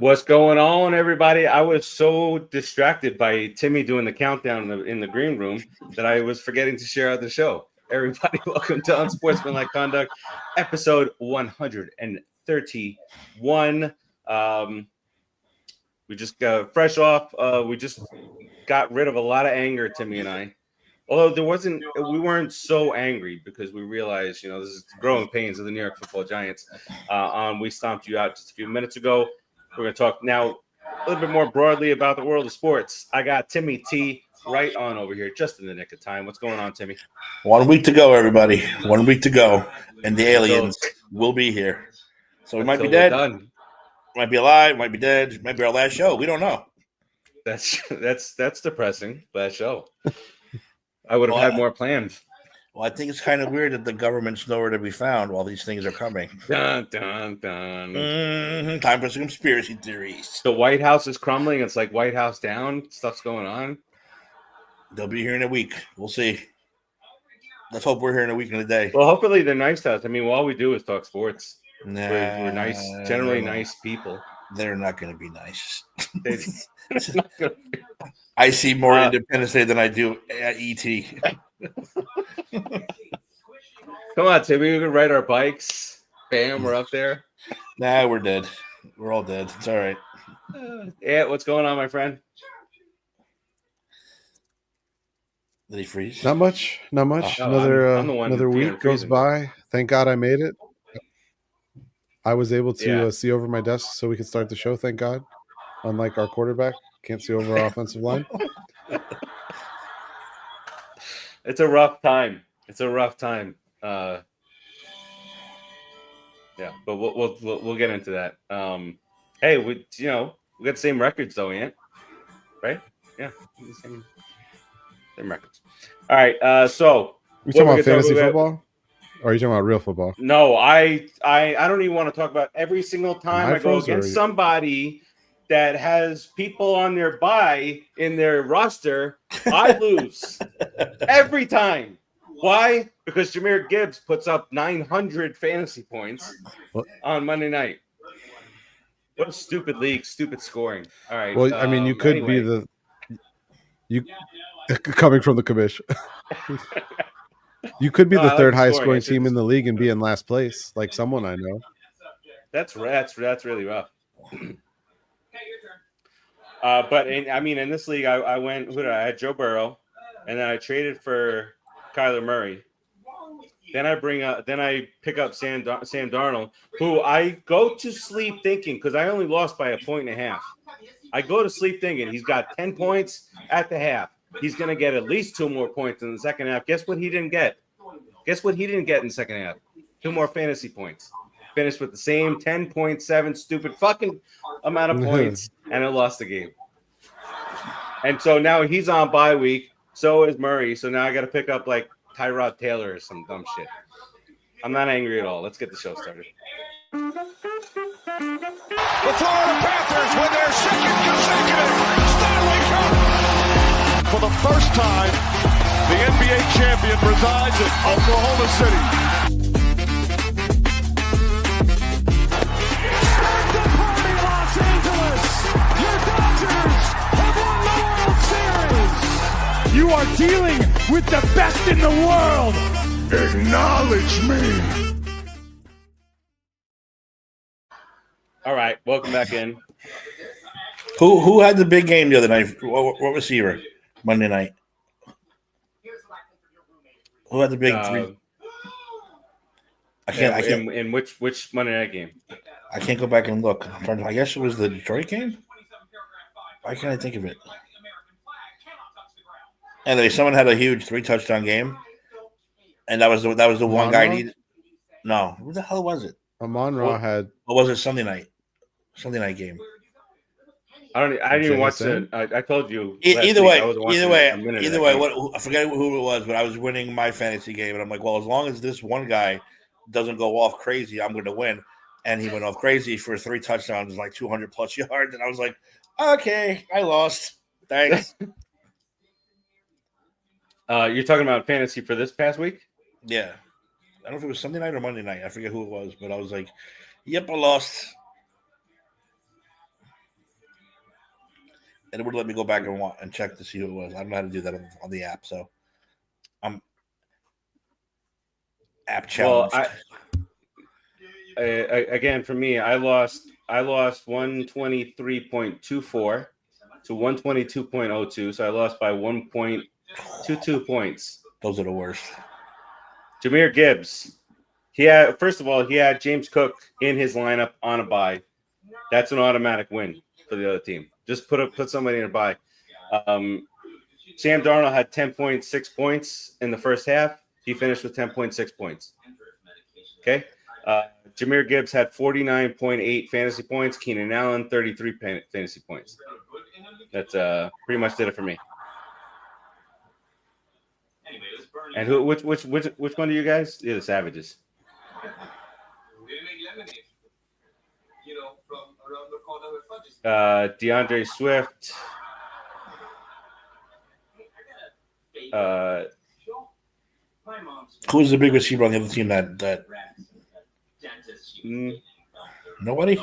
What's going on, everybody? I was so distracted by Timmy doing the countdown in the green room that I was forgetting to share out the show. Everybody, welcome to Unsportsmanlike Conduct, episode 131. We just got fresh off. We just got rid of a lot of anger, Timmy and I. Although we weren't so angry because we realized, this is growing pains of the New York Football Giants. We stomped you out just a few minutes ago. We're going to talk now a little bit more broadly about the world of sports. I got Timmy T right on over here, just in the nick of time. What's going on, Timmy? 1 week to go, everybody. 1 week to go, and the aliens will be here. So we might be dead, might be alive, might be dead, might be our last show. We don't know. That's depressing. Last show. I would have had more planned. Well, I think it's kind of weird that the government's nowhere to be found while these things are coming. Dun, dun, dun. Time for some conspiracy theories. The White House is crumbling. It's like White House down. Stuff's going on. They'll be here in a week. We'll see. Let's hope we're here in a week and a day. Well, hopefully they're nice to us. I mean, all we do is talk sports. We're nice, generally nice people. They're not going to be nice. I see more Independence Day than I do at ET. Come on, Timmy. We can ride our bikes. Bam, we're up there. Nah, we're dead. We're all dead. It's all right. Yeah, what's going on, my friend? Did he freeze? Not much. Another week goes by. Thank God I made it. I was able to see over my desk so we could start the show. Thank God. Unlike our quarterback, can't see over our offensive line. It's a rough time. Yeah, but we'll get into that. Hey, we got the same records though, Ant. Right? Yeah, same records. All right. So you talking about fantasy football? Or are you talking about real football? No, I don't even want to talk about every single time I go against somebody that has people on their bye in their roster. I lose every time. Why? Because Jahmyr Gibbs puts up 900 fantasy points on Monday night. What a stupid league, stupid scoring. All right. Well, I mean, you could be coming from the commission. You could be the third highest scoring team in the league and be in last place, like someone I know. That's really rough. But in this league, I went. Who did I had? Joe Burrow, and then I traded for Kyler Murray. Then I pick up Sam Darnold, who I go to sleep thinking, because I only lost by 1.5 points. I go to sleep thinking he's got 10 points at the half. He's going to get at least 2 more points in the second half. Guess what he didn't get? In the second half? 2 more fantasy points. Finished with the same 10.7 stupid fucking amount of points, and it lost the game. And so now he's on bye week. So is Murray. So now I got to pick up like Tyrod Taylor or some dumb shit. I'm not angry at all. Let's get the show started. The Florida Panthers win their second consecutive Stanley Cup. For the first time, the NBA champion resides in Oklahoma City. Start the party, Los Angeles! Your Dodgers have won the World Series! You are dealing with the best in the world! Acknowledge me! All right, welcome back in. Who had the big game the other night? What receiver? Monday night. Who had the big three? I can't. In which Monday night game? I can't go back and look. I guess it was the Detroit game. Why can't I think of it? Anyway, someone had a huge 3-touchdown game, and that was the one guy needed. No, who the hell was it? Amon-Ra had. What was it? Sunday night game. I didn't even watch it. I told you. Either way. I forget who it was, but I was winning my fantasy game, and I'm like, well, as long as this one guy doesn't go off crazy, I'm going to win. And he went off crazy for 3 touchdowns, like 200 plus yards, and I was like, okay, I lost. Thanks. You're talking about fantasy for this past week? Yeah. I don't know if it was Sunday night or Monday night. I forget who it was, but I was like, yep, I lost. and it would let me go back and check to see who it was. I don't know how to do that on the app, so I'm app challenged. Well, again, for me, I lost 123.24 to 122.02, so I lost by 1.22 points. Those are the worst. Jahmyr Gibbs, he had James Cook in his lineup on a bye. That's an automatic win for the other team. Just put somebody in a bye. Sam Darnold had 10.6 points in the first half. He finished with 10.6 points. Okay. Jahmyr Gibbs had 49.8 fantasy points. Keenan Allen, 33 fantasy points. That's pretty much did it for me. And which one do you guys? You're the Savages. DeAndre Swift. Who's the big receiver on the other team that nobody?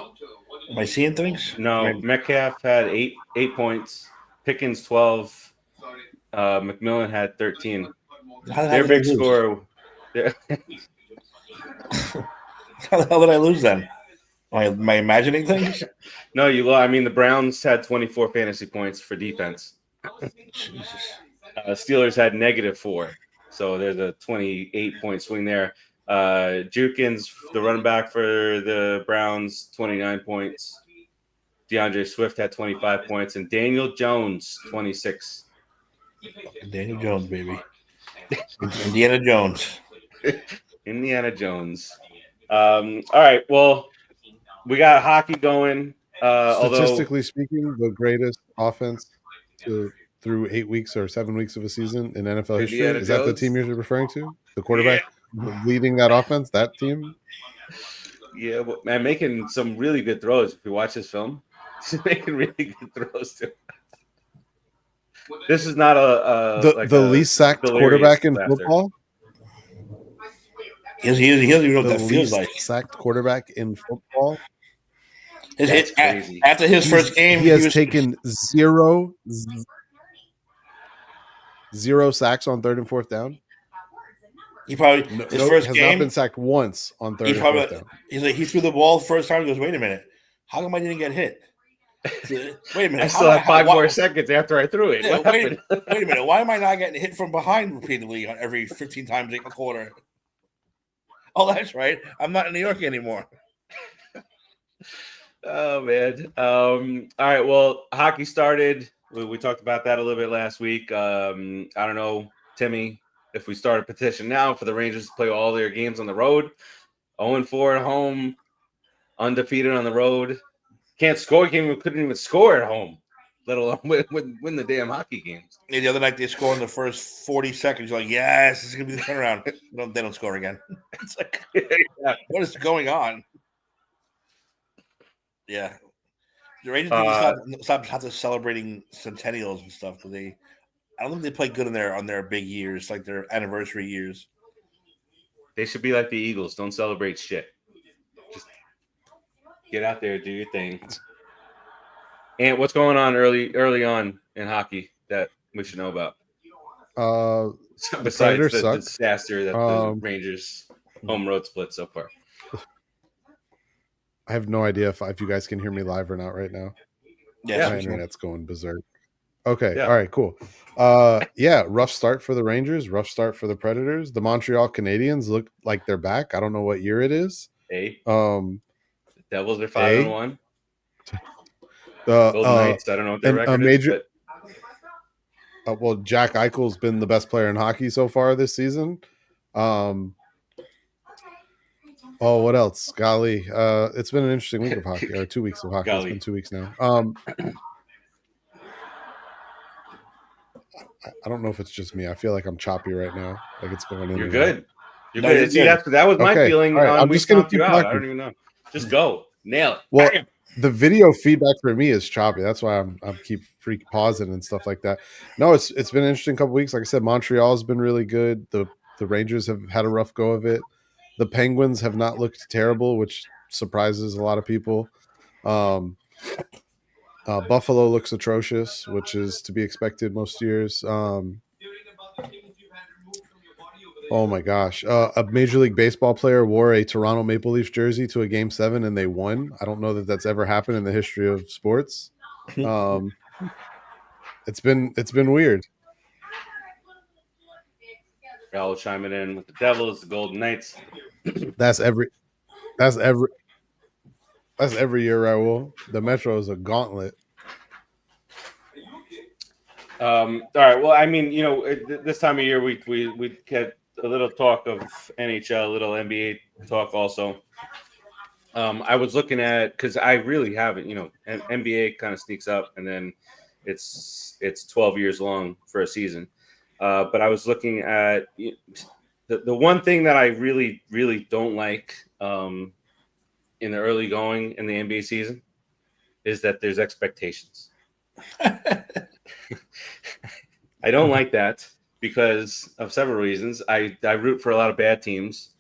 Am I seeing things? No, Metcalf had eight points. Pickens 12. McMillan had 13. Their big score. How the hell did I lose then? Am I imagining things? No, you lost. I mean, the Browns had 24 fantasy points for defense. Jesus. Steelers had -4. So there's a 28-point swing there. Jukins, the running back for the Browns, 29 points. DeAndre Swift had 25 points. And Daniel Jones, 26. Daniel Jones, baby. Indiana Jones. Indiana Jones. All right. Well, we got hockey going. Statistically speaking, the greatest offense through 8 weeks or 7 weeks of a season in NFL history. Indiana Is Jones? That the team you're referring to? The quarterback leading that offense, that team? Yeah, but man, making some really good throws. If you watch this film, he's making really good throws too. This is not the least sacked quarterback in football. He doesn't even know what that feels like. Sacked quarterback in football. After his first game, he has taken zero sacks on 3rd and 4th down. He probably first has game not been sacked once on 3rd and 4th down. He's like, he threw the ball the first time. He goes, wait a minute, how come I didn't get hit? Wait a minute, I still have 5 more seconds after I threw it. Yeah, wait a minute, why am I not getting hit from behind repeatedly on every 15 times a quarter? Oh, that's right. I'm not in New York anymore. Oh man. All right. Well, hockey started. We talked about that a little bit last week. I don't know, Timmy, if we start a petition now for the Rangers to play all their games on the road. 0-4 at home, undefeated on the road. Can't score. Couldn't even score at home, let alone win the damn hockey games. Yeah, the other night they scored in the first 40 seconds. You're like, yes, this is gonna be the turnaround. They don't score again. It's like, what is going on? Yeah, the Rangers need to stop celebrating centennials and stuff because I don't think they play good on their big years, like their anniversary years. They should be like the Eagles. Don't celebrate shit. Just get out there, do your thing. And what's going on early on in hockey that we should know about? Besides the disaster that the Rangers home road split so far. I have no idea if you guys can hear me live or not right now. Yeah, my internet's going berserk. Okay, yeah. All right, cool. Rough start for the Rangers, rough start for the Predators. The Montreal Canadiens look like they're back. I don't know what year it is. The Devils are 5-1. Golden Knights, I don't know what their record is. Well, Jack Eichel's been the best player in hockey so far this season. What else? Golly. It's been an interesting week of hockey, or 2 weeks of hockey. Golly. It's been 2 weeks now. I don't know if it's just me. I feel like I'm choppy right now. Like it's going in. You're good. You're good. See, that was my feeling. Right. I'm just going to keep out. I don't even know. Just go. Nail it. Well, the video feedback for me is choppy. That's why I'm keep pausing and stuff like that. No, it's been an interesting couple weeks. Like I said, Montreal's been really good. The Rangers have had a rough go of it. The Penguins have not looked terrible, which surprises a lot of people. Buffalo looks atrocious, which is to be expected most years. Oh my gosh. A Major League Baseball player wore a Toronto Maple Leafs jersey to a Game 7 and they won. I don't know that that's ever happened in the history of sports. It's been weird. Raul chiming in with the Devils, the Golden Knights. That's every year, Raul. The Metro is a gauntlet. All right. Well, I mean, this time of year we get a little talk of NHL, a little NBA talk also. I was looking at, because I really haven't, NBA kind of sneaks up and then it's 12 years long for a season. But I was looking at the one thing that I really, really don't like in the early going in the NBA season is that there's expectations. I don't like that because of several reasons. I root for a lot of bad teams,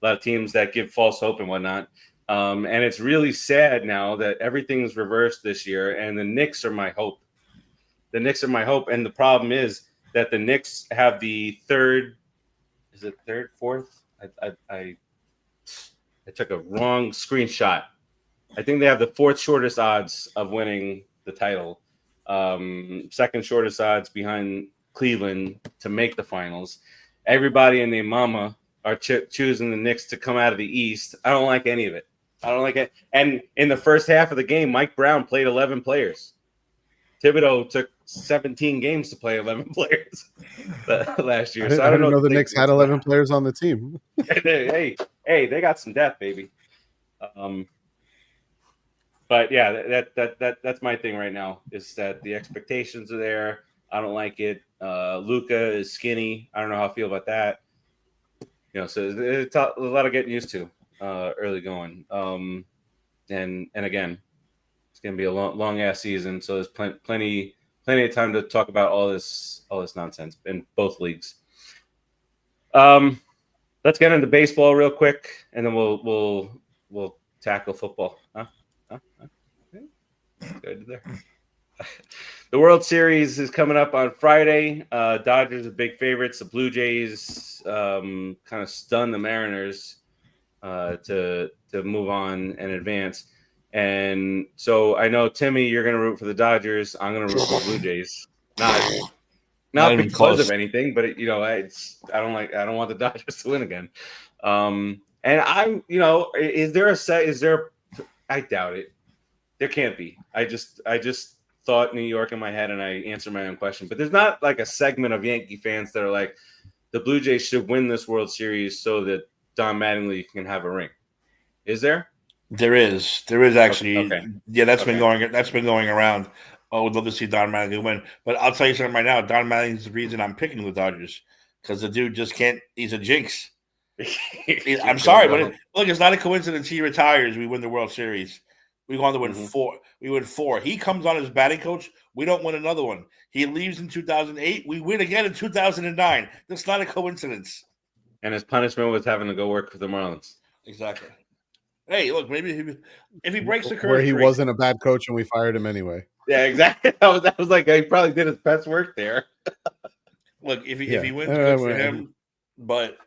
a lot of teams that give false hope and whatnot. And it's really sad now that everything's reversed this year, and the Knicks are my hope. The Knicks are my hope, and the problem is that the Knicks have the fourth? I took a wrong screenshot. I think they have the fourth shortest odds of winning the title. Second shortest odds behind Cleveland to make the finals. Everybody and their mama are choosing the Knicks to come out of the East. I don't like any of it. I don't like it. And in the first half of the game, Mike Brown played 11 players. Thibodeau took 17 games to play 11 players last year. So I don't know the Knicks had 11 players on the team. hey, they got some depth, baby. But yeah, that's my thing right now is that the expectations are there. I don't like it. Luka is skinny. I don't know how I feel about that. So it's a lot of getting used to early going. And again, it's gonna be a long ass season, so there's plenty of time to talk about all this nonsense in both leagues. Let's get into baseball real quick, and then we'll tackle football. Good there. The World Series is coming up on Friday. Dodgers are big favorites. The Blue Jays kind of stunned the Mariners to move on and advance. And so I know, Timmy, you're going to root for the Dodgers. I'm going to root for the Blue Jays. Not because of anything, but I don't want the Dodgers to win again. And I'm, is there I doubt it. There can't be. I just thought New York in my head, and I answered my own question. But there's not like a segment of Yankee fans that are like, the Blue Jays should win this World Series so that Don Mattingly can have a ring. Is there? There is actually. Okay. Yeah, that's been going around. I would love to see Don Mattingly win. But I'll tell you something right now. Don Mattingly's the reason I'm picking the Dodgers, because the dude just can't. He's a jinx. I'm sorry, but look, it's not a coincidence he retires. We win the World Series. We go on to win 4. We win 4. He comes on as batting coach. We don't win another one. He leaves in 2008. We win again in 2009. That's not a coincidence. And his punishment was having to go work for the Marlins. Exactly. Hey, look, maybe if he breaks the curse, where he wasn't a bad coach and we fired him anyway. Yeah, exactly. That was like he probably did his best work there. Look, if he wins, good for him. But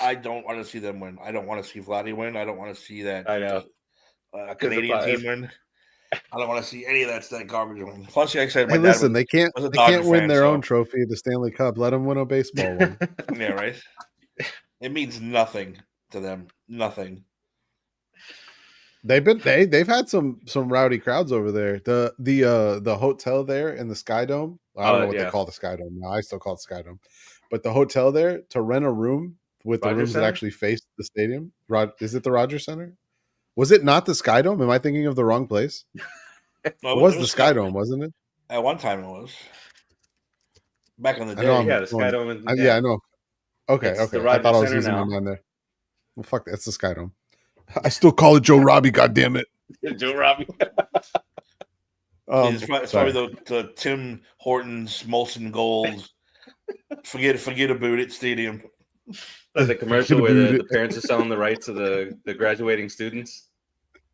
I don't want to see them win. I don't want to see Vladdy win. I don't want to see that. I know. Canadian team win. I don't want to see any of that garbage win. Plus, like I said, they can't win their own trophy, the Stanley Cup. Let them win a baseball one. Yeah, right. It means nothing to them. Nothing. They've had some rowdy crowds over there. The hotel there in the Sky Dome. I don't know what they call the Sky Dome now. I still call it Sky Dome. But the hotel there, to rent a room with the rooms that actually face the stadium. Is it the Rogers Center? Was it not the Sky Dome? Am I thinking of the wrong place? No, it was the Sky Dome, wasn't it? At one time it was. Back in the day. The Sky Dome. Yeah, I know. Okay. I thought I was losing my mind there. Well, fuck, that's the Sky Dome. I still call it Joe Robbie, goddammit. Joe Robbie. It's probably the Tim Hortons Molson Gold. Forget about it stadium. Like the commercial where the parents are selling the rights of the graduating students.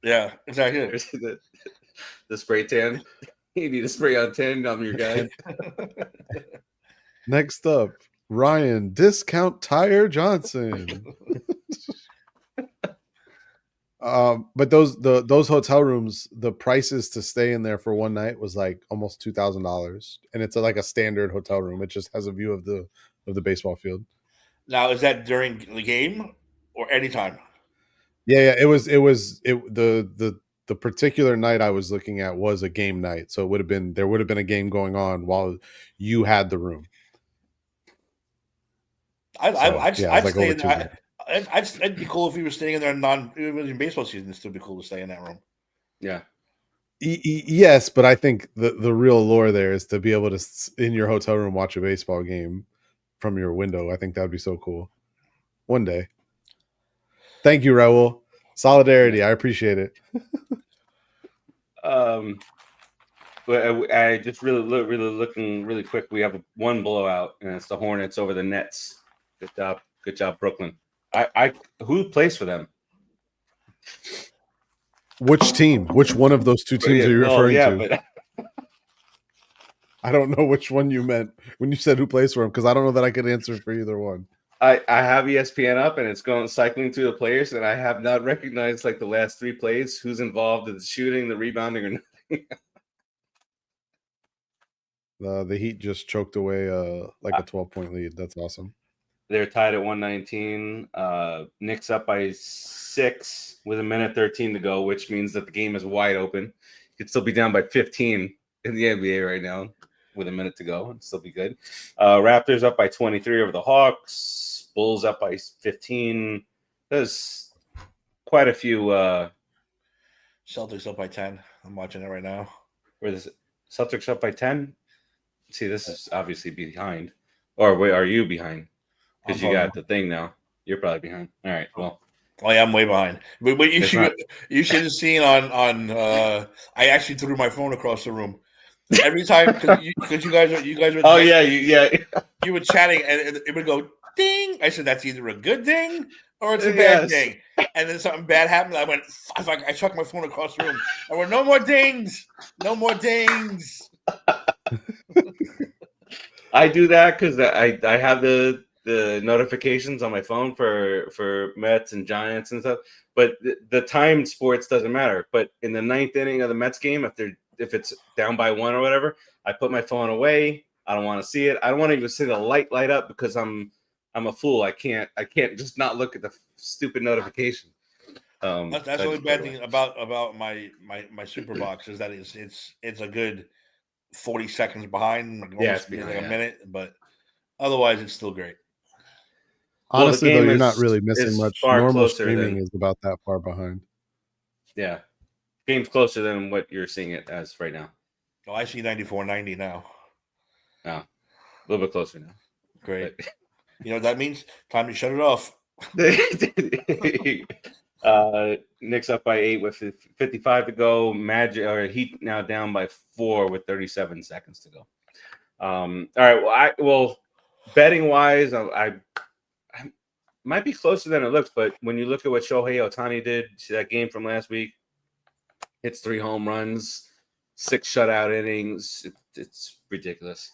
Yeah, exactly. The spray tan. You need to spray on 10 on your guy. Next up, Ryan, Discount Tire Johnson. But those hotel rooms, the prices to stay in there for one night was like almost $2,000, and it's like a standard hotel room. It just has a view of the baseball field. Now, is that during the game or anytime? Yeah. It was the particular night I was looking at was a game night, so there would have been a game going on while you had the room. It'd be cool if he was staying in there in baseball season. It'd still be cool to stay in that room. Yeah. Yes, but I think the real lore there is to be able to, in your hotel room, watch a baseball game from your window. I think that would be so cool. One day. Thank you, Raul. Solidarity. I appreciate it. But I just really looking really quick. We have one blowout, and it's the Hornets over the Nets. Good job, Brooklyn. Who plays for them? Which team? Which one of those two teams are you referring to? But I don't know which one you meant when you said who plays for them, because I don't know that I could answer for either one. I have ESPN up, and it's going cycling through the players, and I have not recognized like the last 3 plays who's involved in the shooting, the rebounding, or nothing. The Heat just choked away like a 12-point lead. That's awesome. They're tied at 119. Knicks up by 6 with 1:13 to go, which means that the game is wide open. You could still be down by 15 in the NBA right now with a minute to go and still be good. Raptors up by 23 over the Hawks. Bulls up by 15. There's quite a few. Celtics up by 10. I'm watching it right now. Where is it? Celtics up by 10? See, this is obviously behind. Or wait, are you behind? Because you got the thing now. You're probably behind. All right. Well, yeah, I'm way behind. But you should have seen on. I actually threw my phone across the room every time because you guys were. Oh yeah, you were chatting and it would go ding. I said that's either a good thing or it's a bad thing. And then something bad happened. I went. I chucked my phone across the room. I went, no more dings. No more dings. I do that because I have the notifications on my phone for Mets and Giants and stuff, but the timed sports doesn't matter. But in the 9th inning of the Mets game, if it's down by 1 or whatever, I put my phone away. I don't want to see it. I don't want to even see the light up because I'm a fool. I can't just not look at the stupid notification. That's the only bad thing about my super box is that it's a good 40 seconds behind. Almost like a minute, but otherwise it's still great. Honestly, though, you're not really missing much. Normal streaming is about that far behind. Yeah. Game's closer than what you're seeing it as right now. Oh, I see 94-90 now. Oh, a little bit closer now. Great. But, you know what that means? Time to shut it off. Knicks up by 8 with 55 to go. Heat now down by 4 with 37 seconds to go. All right. Well, betting wise, I might be closer than it looks, but when you look at what Shohei Ohtani did, see that game from last week, hits 3 home runs, 6 shutout innings. It's ridiculous.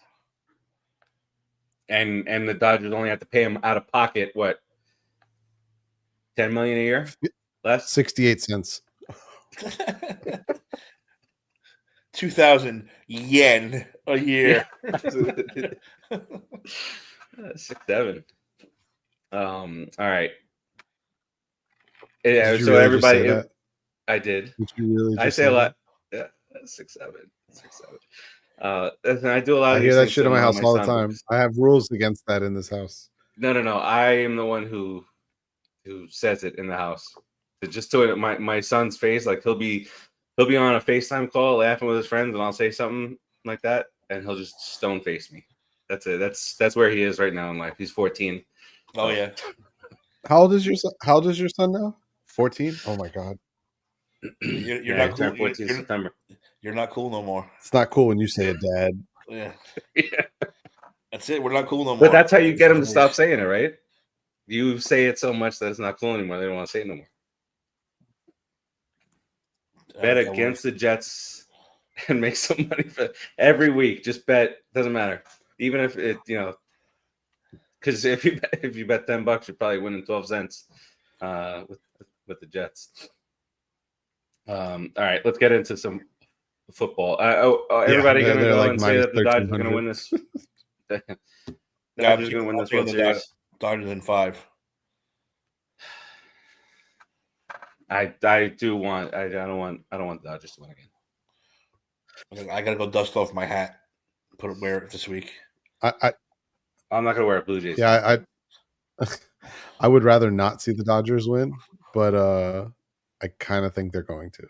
And the Dodgers only have to pay him out of pocket, what, $10 million a year? Less? 68 cents. 2,000 yen a year. 6-7. All right. Yeah, so really everybody, I did. Did you really I say a lot. Yeah, 6-7. And I do a lot. I hear that shit in my house all the time. I have rules against that in this house. No. I am the one who says it in the house. Just to my son's face, like he'll be on a FaceTime call laughing with his friends, and I'll say something like that, and he'll just stone face me. That's it. That's where he is right now in life. He's 14. Oh yeah. How old is your son now? 14? Oh my god. You're not cool. 14 September. You're not cool no more. It's not cool when you say it, Dad. Yeah. That's it. We're not cool no more. But that's how you get them to stop saying it, right? You say it so much that it's not cool anymore. They don't want to say it no more. Bet against the Jets and make some money for every week. Just bet, doesn't matter. Even if it, because if you bet $10, you're probably winning 12 cents with the Jets. All right, let's get into some football. Everybody gonna go and say that the Dodgers are gonna win this. The Dodgers are gonna win this World Series. Dodgers in 5. I don't want the Dodgers to win again. I gotta go dust off my hat, wear it this week. I'm not gonna wear a Blue Jays. Yeah, I would rather not see the Dodgers win, but I kind of think they're going to.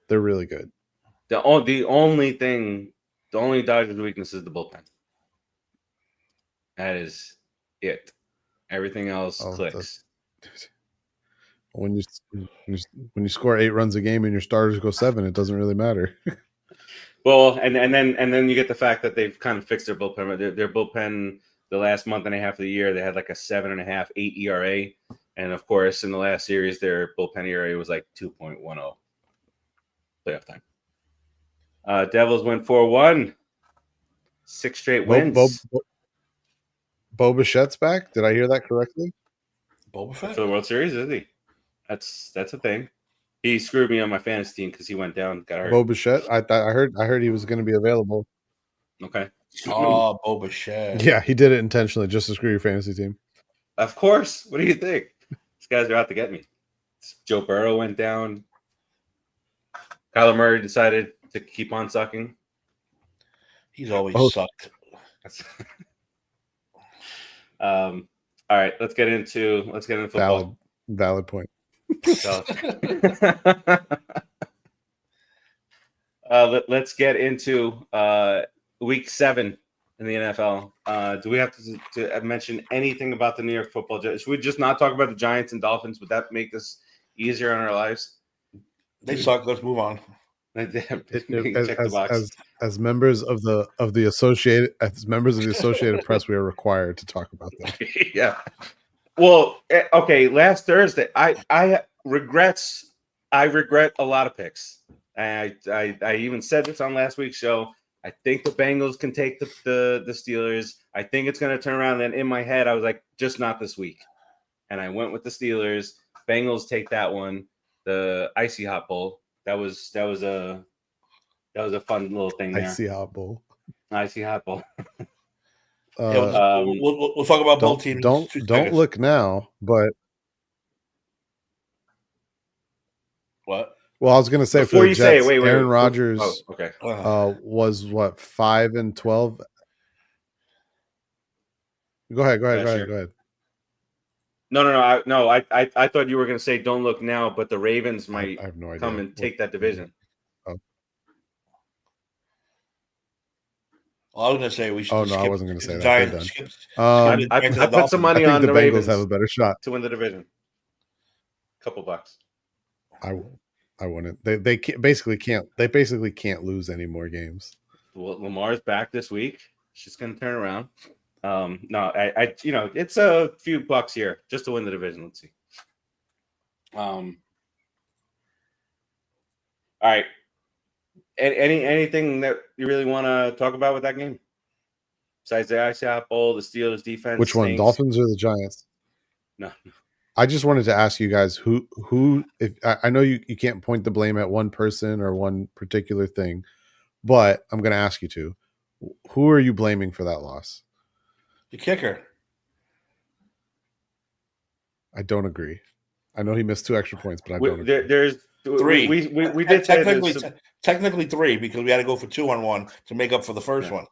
They're really good. The only Dodgers weakness is the bullpen. That is it. Everything else clicks. When you score 8 runs a game and your starters go 7, it doesn't really matter. Well, and then you get the fact that they've kind of fixed their bullpen. Their bullpen the last month and a half of the year, they had like a 7.5, 8 ERA, and of course in the last series their bullpen ERA was like 2.10. Playoff time. Devils win 4-1. 6 straight wins. Bo Bichette's back. Did I hear that correctly? Boba Fett for the World Series, is he? That's a thing. He screwed me on my fantasy team because he went down, got hurt. Bo Bichette. I heard he was going to be available. Okay. Oh, Bo Bichette. Yeah, he did it intentionally just to screw your fantasy team. Of course. What do you think? These guys are out to get me. Joe Burrow went down. Kyler Murray decided to keep on sucking. He's always sucked. All right, let's get into football. Valid point. Let's get into week 7 in the NFL. Do we have to mention anything about the New York Football Giants? Should we just not talk about the Giants and Dolphins? Would that make this easier on our lives? They suck. Let's move on. As members of the Associated Press, we are required to talk about them. Yeah. Well, okay. Last Thursday, I regret a lot of picks. I even said this on last week's show. I think the Bengals can take the Steelers. I think it's going to turn around. And in my head, I was like, just not this week. And I went with the Steelers. Bengals take that one. The Icy Hot Bowl. That was a fun little thing there. Icy Hot Bowl. Icy Hot Bowl. We'll talk about both teams. Don't look now, but what? Well, I was going to say before for the you Jets, say it, wait. Aaron Rodgers. Oh, okay. Was what 5-12. Go ahead. No. I thought you were going to say don't look now, but the Ravens might come and take that division. Oh. Well, I was going to say we should. Oh no, I wasn't going to say that. Giants, I put some money on the Ravens have a better shot to win the division. Couple bucks. I wouldn't. They basically can't lose any more games. Well, Lamar's back this week. She's going to turn around. No, I it's a few bucks here just to win the division. Let's see. All right. Anything that you really want to talk about with that game? Besides the Icy Hot Bowl, the Steelers defense. Which one, Dolphins or the Giants? No. I just wanted to ask you guys who if I know you can't point the blame at one person or one particular thing, but I'm going to ask you to. Who are you blaming for that loss? The kicker. I don't agree. I know he missed 2 extra points, but I don't agree. There's 3. We did technically 3 because we had to go for 2 on 1 to make up for the first one.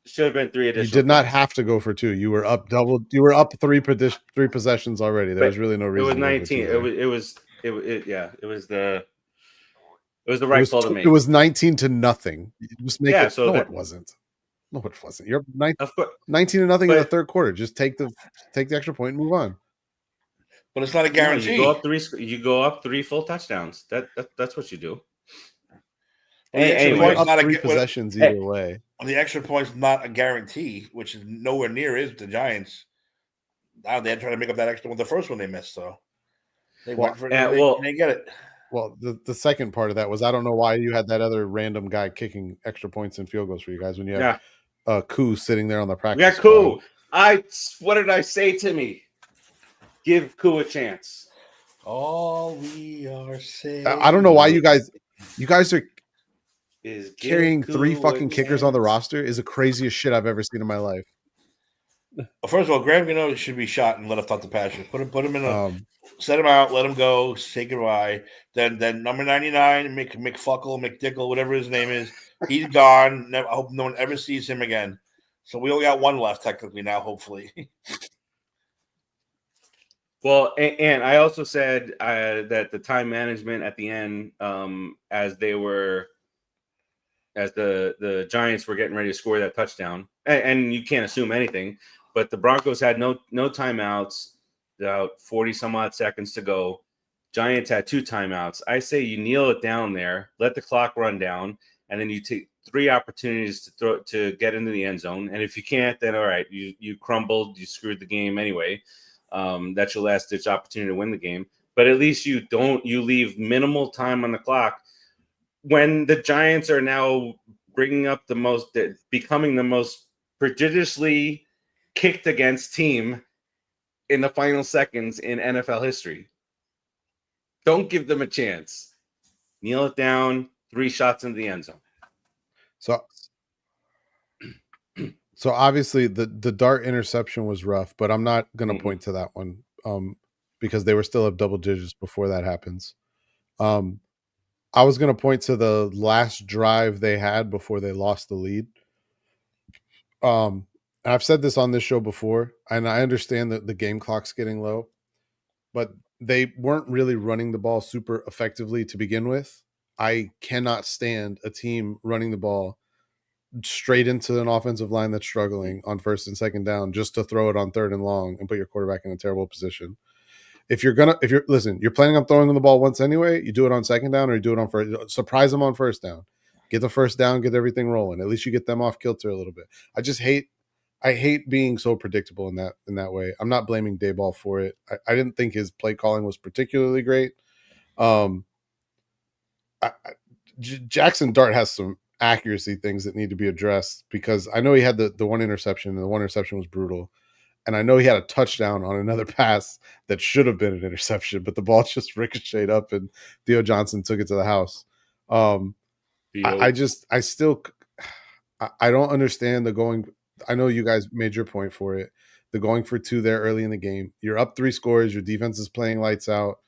Should have been 3 additional. You did not have to go for 2. You were up double. You were up 3 possessions already. There was really no reason. It was 19. It was the right call to make. It was 19-0. Just make it. So it wasn't. No, it wasn't. You're 19-0 in the third quarter. Just take the extra point and move on. But it's not a guarantee. You go up 3 full touchdowns. That's what you do. Anyway, up 3 possessions either way. The extra point's not a guarantee, which is nowhere near is the Giants. Now they're trying to make up that extra one. The first one they missed, so they went for it. They get it. Well, the second part of that was I don't know why you had that other random guy kicking extra points and field goals for you guys when you have Koo sitting there on the practice. We got Koo. What did I say to me? Give Koo a chance. All we are saying. I don't know why you guys are carrying 3 fucking kickers on the roster is the craziest shit I've ever seen in my life. Well, first of all, Graham Gano should be shot and let off the pasture. Put him in a set him out, let him go, say goodbye. Then number 99, McFuckle, McDickle, whatever his name is, he's gone. I hope no one ever sees him again. So we only got one left technically now, hopefully. Well, and I also said that the time management at the end, as the Giants were getting ready to score that touchdown, and you can't assume anything, but the Broncos had no timeouts, about 40 some odd seconds to go. Giants had 2 timeouts. I say you kneel it down there, let the clock run down, and then you take 3 opportunities to get into the end zone. And if you can't, then all right, you crumbled, you screwed the game anyway. That's your last ditch opportunity to win the game. But at least you leave minimal time on the clock when the Giants are now becoming the most prodigiously kicked against team in the final seconds in NFL history. Don't give them a chance. Kneel it down, 3 shots into the end zone. So obviously the dart interception was rough, but I'm not going to point to that one because they were still up double digits before that happens. I was going to point to the last drive they had before they lost the lead. I've said this on this show before, and I understand that the game clock's getting low, but they weren't really running the ball super effectively to begin with. I cannot stand a team running the ball straight into an offensive line that's struggling on 1st and 2nd down just to throw it on 3rd and long and put your quarterback in a terrible position. You're planning on throwing the ball once anyway, you do it on 2nd down or you do it on 1st. Surprise them on 1st down. Get the 1st down, get everything rolling. At least you get them off kilter a little bit. I hate being so predictable in that way. I'm not blaming Dayball for it. I didn't think his play calling was particularly great. Jackson Dart has some accuracy things that need to be addressed because I know he had the one interception, and the one interception was brutal. And I know he had a touchdown on another pass that should have been an interception, but the ball just ricocheted up and Theo Johnson took it to the house. I don't understand the going. I know you guys made your point for it. The going for 2 there early in the game. You're up 3 scores. Your defense is playing lights out.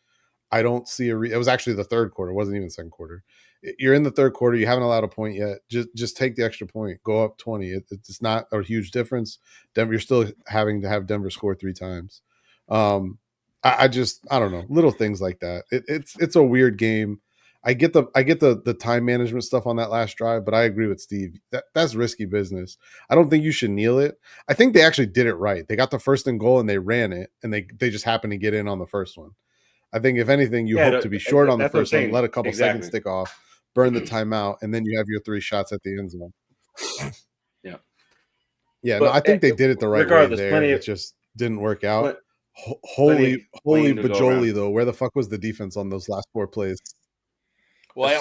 I don't see it was actually the 3rd quarter. It wasn't even 2nd quarter. You're in the 3rd quarter. You haven't allowed a point yet. Just take the extra point. Go up 20. It's not a huge difference. You're still having to have Denver score 3 times. I don't know. Little things like that. It's a weird game. I get the time management stuff on that last drive, but I agree with Steve. That's risky business. I don't think you should kneel it. I think they actually did it right. They got the 1st and goal and they ran it, and they just happened to get in on the first one. I think if anything, you hope to be short on the first one, let a couple seconds stick off, burn the timeout, and then you have your 3 shots at the end zone. Yeah. Yeah, no, I think they did it the right way there. It just didn't work out. Holy bajoli, though. Where the fuck was the defense on those last 4 plays? Well,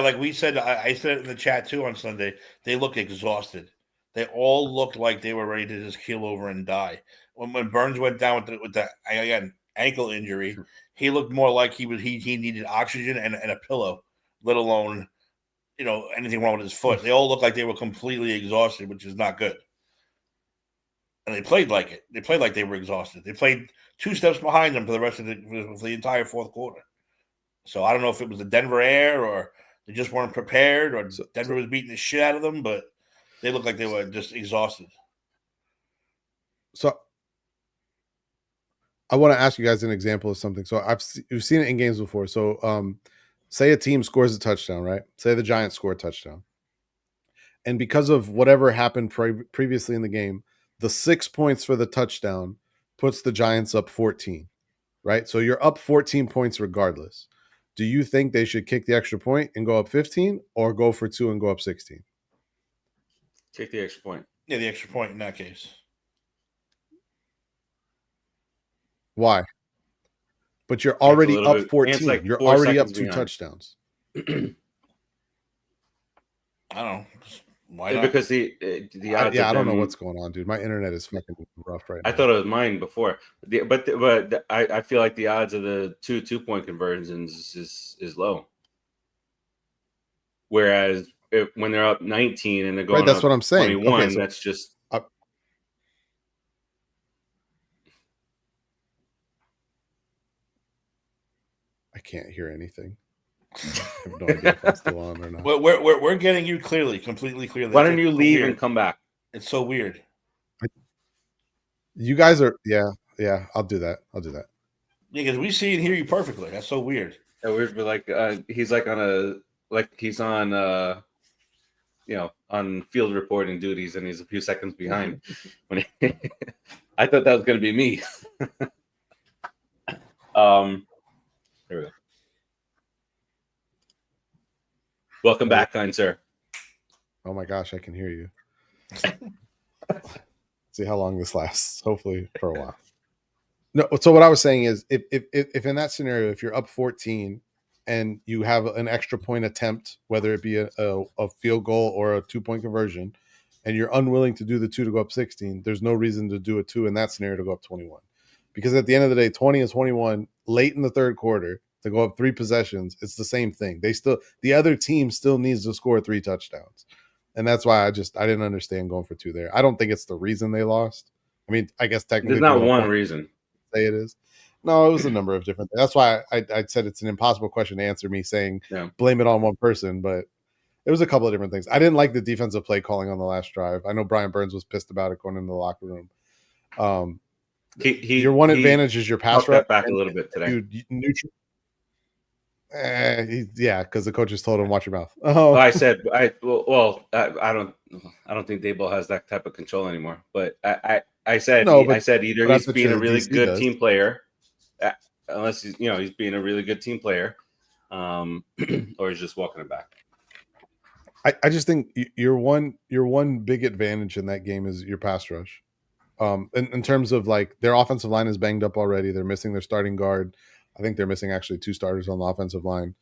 like we said, I said it in the chat too on Sunday. They look exhausted. They all looked like they were ready to just keel over and die. When Burns went down with the again ankle injury, he looked more like he needed oxygen and a pillow, let alone anything wrong with his foot. They all looked like they were completely exhausted, which is not good. And they played like it. They played like they were exhausted. They played 2 steps behind them for the rest of the entire 4th quarter. So I don't know if it was the Denver air or they just weren't prepared or Denver was beating the shit out of them, but they looked like they were just exhausted. So I want to ask you guys an example of something. So you've seen it in games before. So say a team scores a touchdown, right? Say the Giants score a touchdown. And because of whatever happened previously in the game, the 6 points for the touchdown puts the Giants up 14, right? So you're up 14 points regardless. Do you think they should kick the extra point and go up 15 or go for 2 and go up 16? Take the extra point. Yeah, the extra point in that case. Why? but you're already up 14. Like you're already up 2 touchdowns. I don't know. Why not? Because the odds. I don't know what's going on, dude. My internet is fucking rough right now. I thought it was mine before, but I feel like the odds of the 2-2-point conversions is low. Whereas when they're up 19 and they're going, that's what I'm saying. 21, okay, so that's just. I can't hear anything. I have no idea if I'm still on or not. We're getting you completely clearly. Why don't you leave and come back? It's so weird. You guys are, yeah. I'll do that. Yeah, because we see and hear you perfectly. That's so weird. Yeah, weird, but like he's like he's on on field reporting duties, and he's a few seconds behind. When I thought that was going to be me. There we go. Welcome back, kind sir. Oh my gosh, I can hear you. See how long this lasts. Hopefully for a while. No, so what I was saying is if in that scenario, if you're up 14 and you have an extra point attempt, whether it be a field goal or a 2-point conversion, and you're unwilling to do the 2 to go up 16, there's no reason to do a 2 in that scenario to go up 21. Because at the end of the day, 20 and 21 late in the third quarter to go up 3 possessions, it's the same thing. The other team still needs to score 3 touchdowns. And that's why I didn't understand going for 2 there. I don't think it's the reason they lost. I mean, I guess technically there's not one reason. Say it is. No, it was a number of different things. That's why I said it's an impossible question to answer, me saying blame it on one person, but it was a couple of different things. I didn't like the defensive play calling on the last drive. I know Brian Burns was pissed about it going into the locker room. Your one advantage is your pass rush. Back a little bit today. Because the coaches told him watch your mouth. Oh, I said I don't think Daboll has that type of control anymore. But I said either he's being a really good team player, unless he's being a really good team player, or he's just walking it back. I just think your one big advantage in that game is your pass rush. In terms of like their offensive line is banged up already. They're missing their starting guard. I think they're missing actually 2 starters on the offensive line.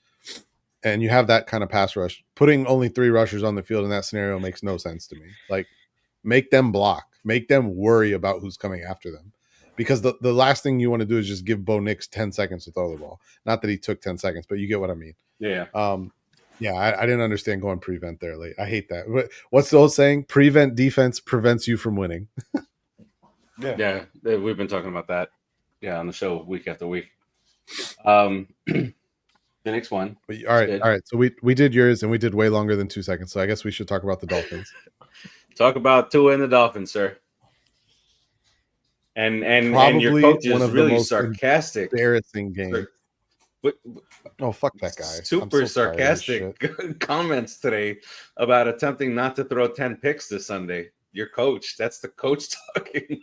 And you have that kind of pass rush. Putting only 3 rushers on the field in that scenario makes no sense to me. Like, make them block. Make them worry about who's coming after them. Because the last thing you want to do is just give Bo Nix 10 seconds to throw the ball. Not that he took 10 seconds, but you get what I mean. Yeah. I didn't understand going prevent there late. I hate that. What's the old saying? Prevent defense prevents you from winning. Yeah, we've been talking about that. Yeah, on the show week after week. The next one. All right. So we did yours, and we did way longer than 2 seconds. So I guess we should talk about the Dolphins. Talk about Tua and the Dolphins, sir. And your coach is really sarcastic. Embarrassing game. Oh, fuck that guy. Super sarcastic comments today about attempting not to throw 10 picks this Sunday. Your coach. That's the coach talking.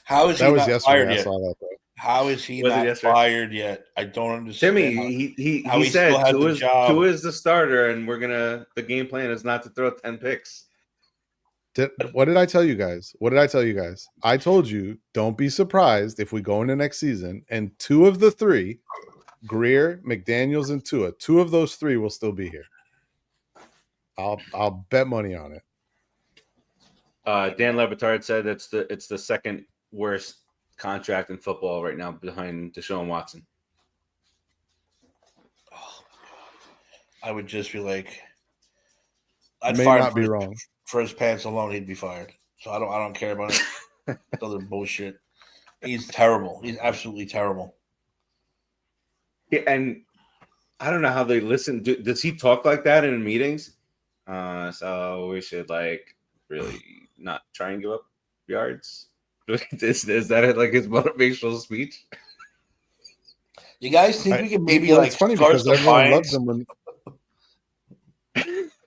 How is he not fired yet? I saw that, though. How is he not fired yet? I don't understand. Timmy, he said Tua is the starter, and the game plan is not to throw 10 picks. What did I tell you guys? I told you, don't be surprised if we go into next season and 2 of the 3, Greer, McDaniels, and Tua, 2 of those 3 will still be here. I'll bet money on it. Dan Le Batard said it's the second worst contract in football right now behind Deshaun Watson. I would just be like, I'd may not be wrong. For his pants alone, he'd be fired. So I don't care about it. Other bullshit. He's terrible. He's absolutely terrible. Yeah, and I don't know how they listen. Does he talk like that in meetings? So we should really not try and give up yards. Is that like his motivational speech? You guys think we can maybe it's funny because everyone loved him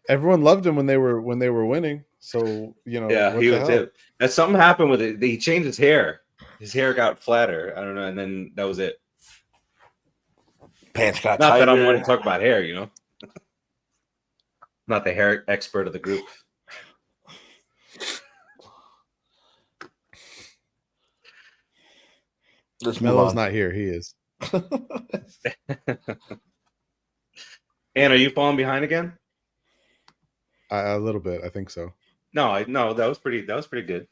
everyone loved him when they were winning. So yeah, he was it. And something happened with it. He changed his hair. His hair got flatter. I don't know, and then that was it. Pants got not tighter. That I'm going to talk about hair, Not the hair expert of the group. Melo's not here. He is. And are you falling behind again? A little bit, I think so. No, that was pretty good. That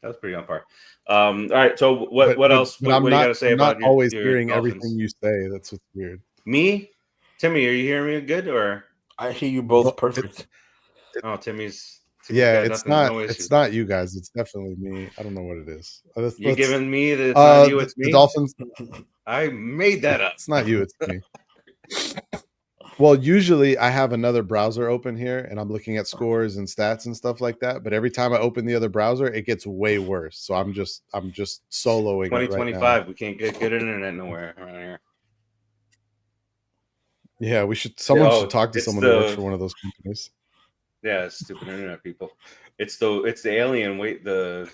was pretty on par. All right, so what else? What do you got to say about not always your hearing Dolphins? everything you say. That's what's weird. Me, Timmy, are you hearing me good or? I hear you both perfect. Timmy's yeah, it's not you guys. It's definitely me. I don't know what it is. You're giving me the it's not you, it's me. The Dolphins. I made that up. It's not you, it's me. Well, usually I have another browser open here and I'm looking at scores and stats and stuff like that. But every time I open the other browser, it gets way worse. So I'm just soloing. 2025, right, we can't get good internet nowhere around here. Yeah, someone should talk to someone who works for one of those companies. Yeah, stupid internet people. It's the alien the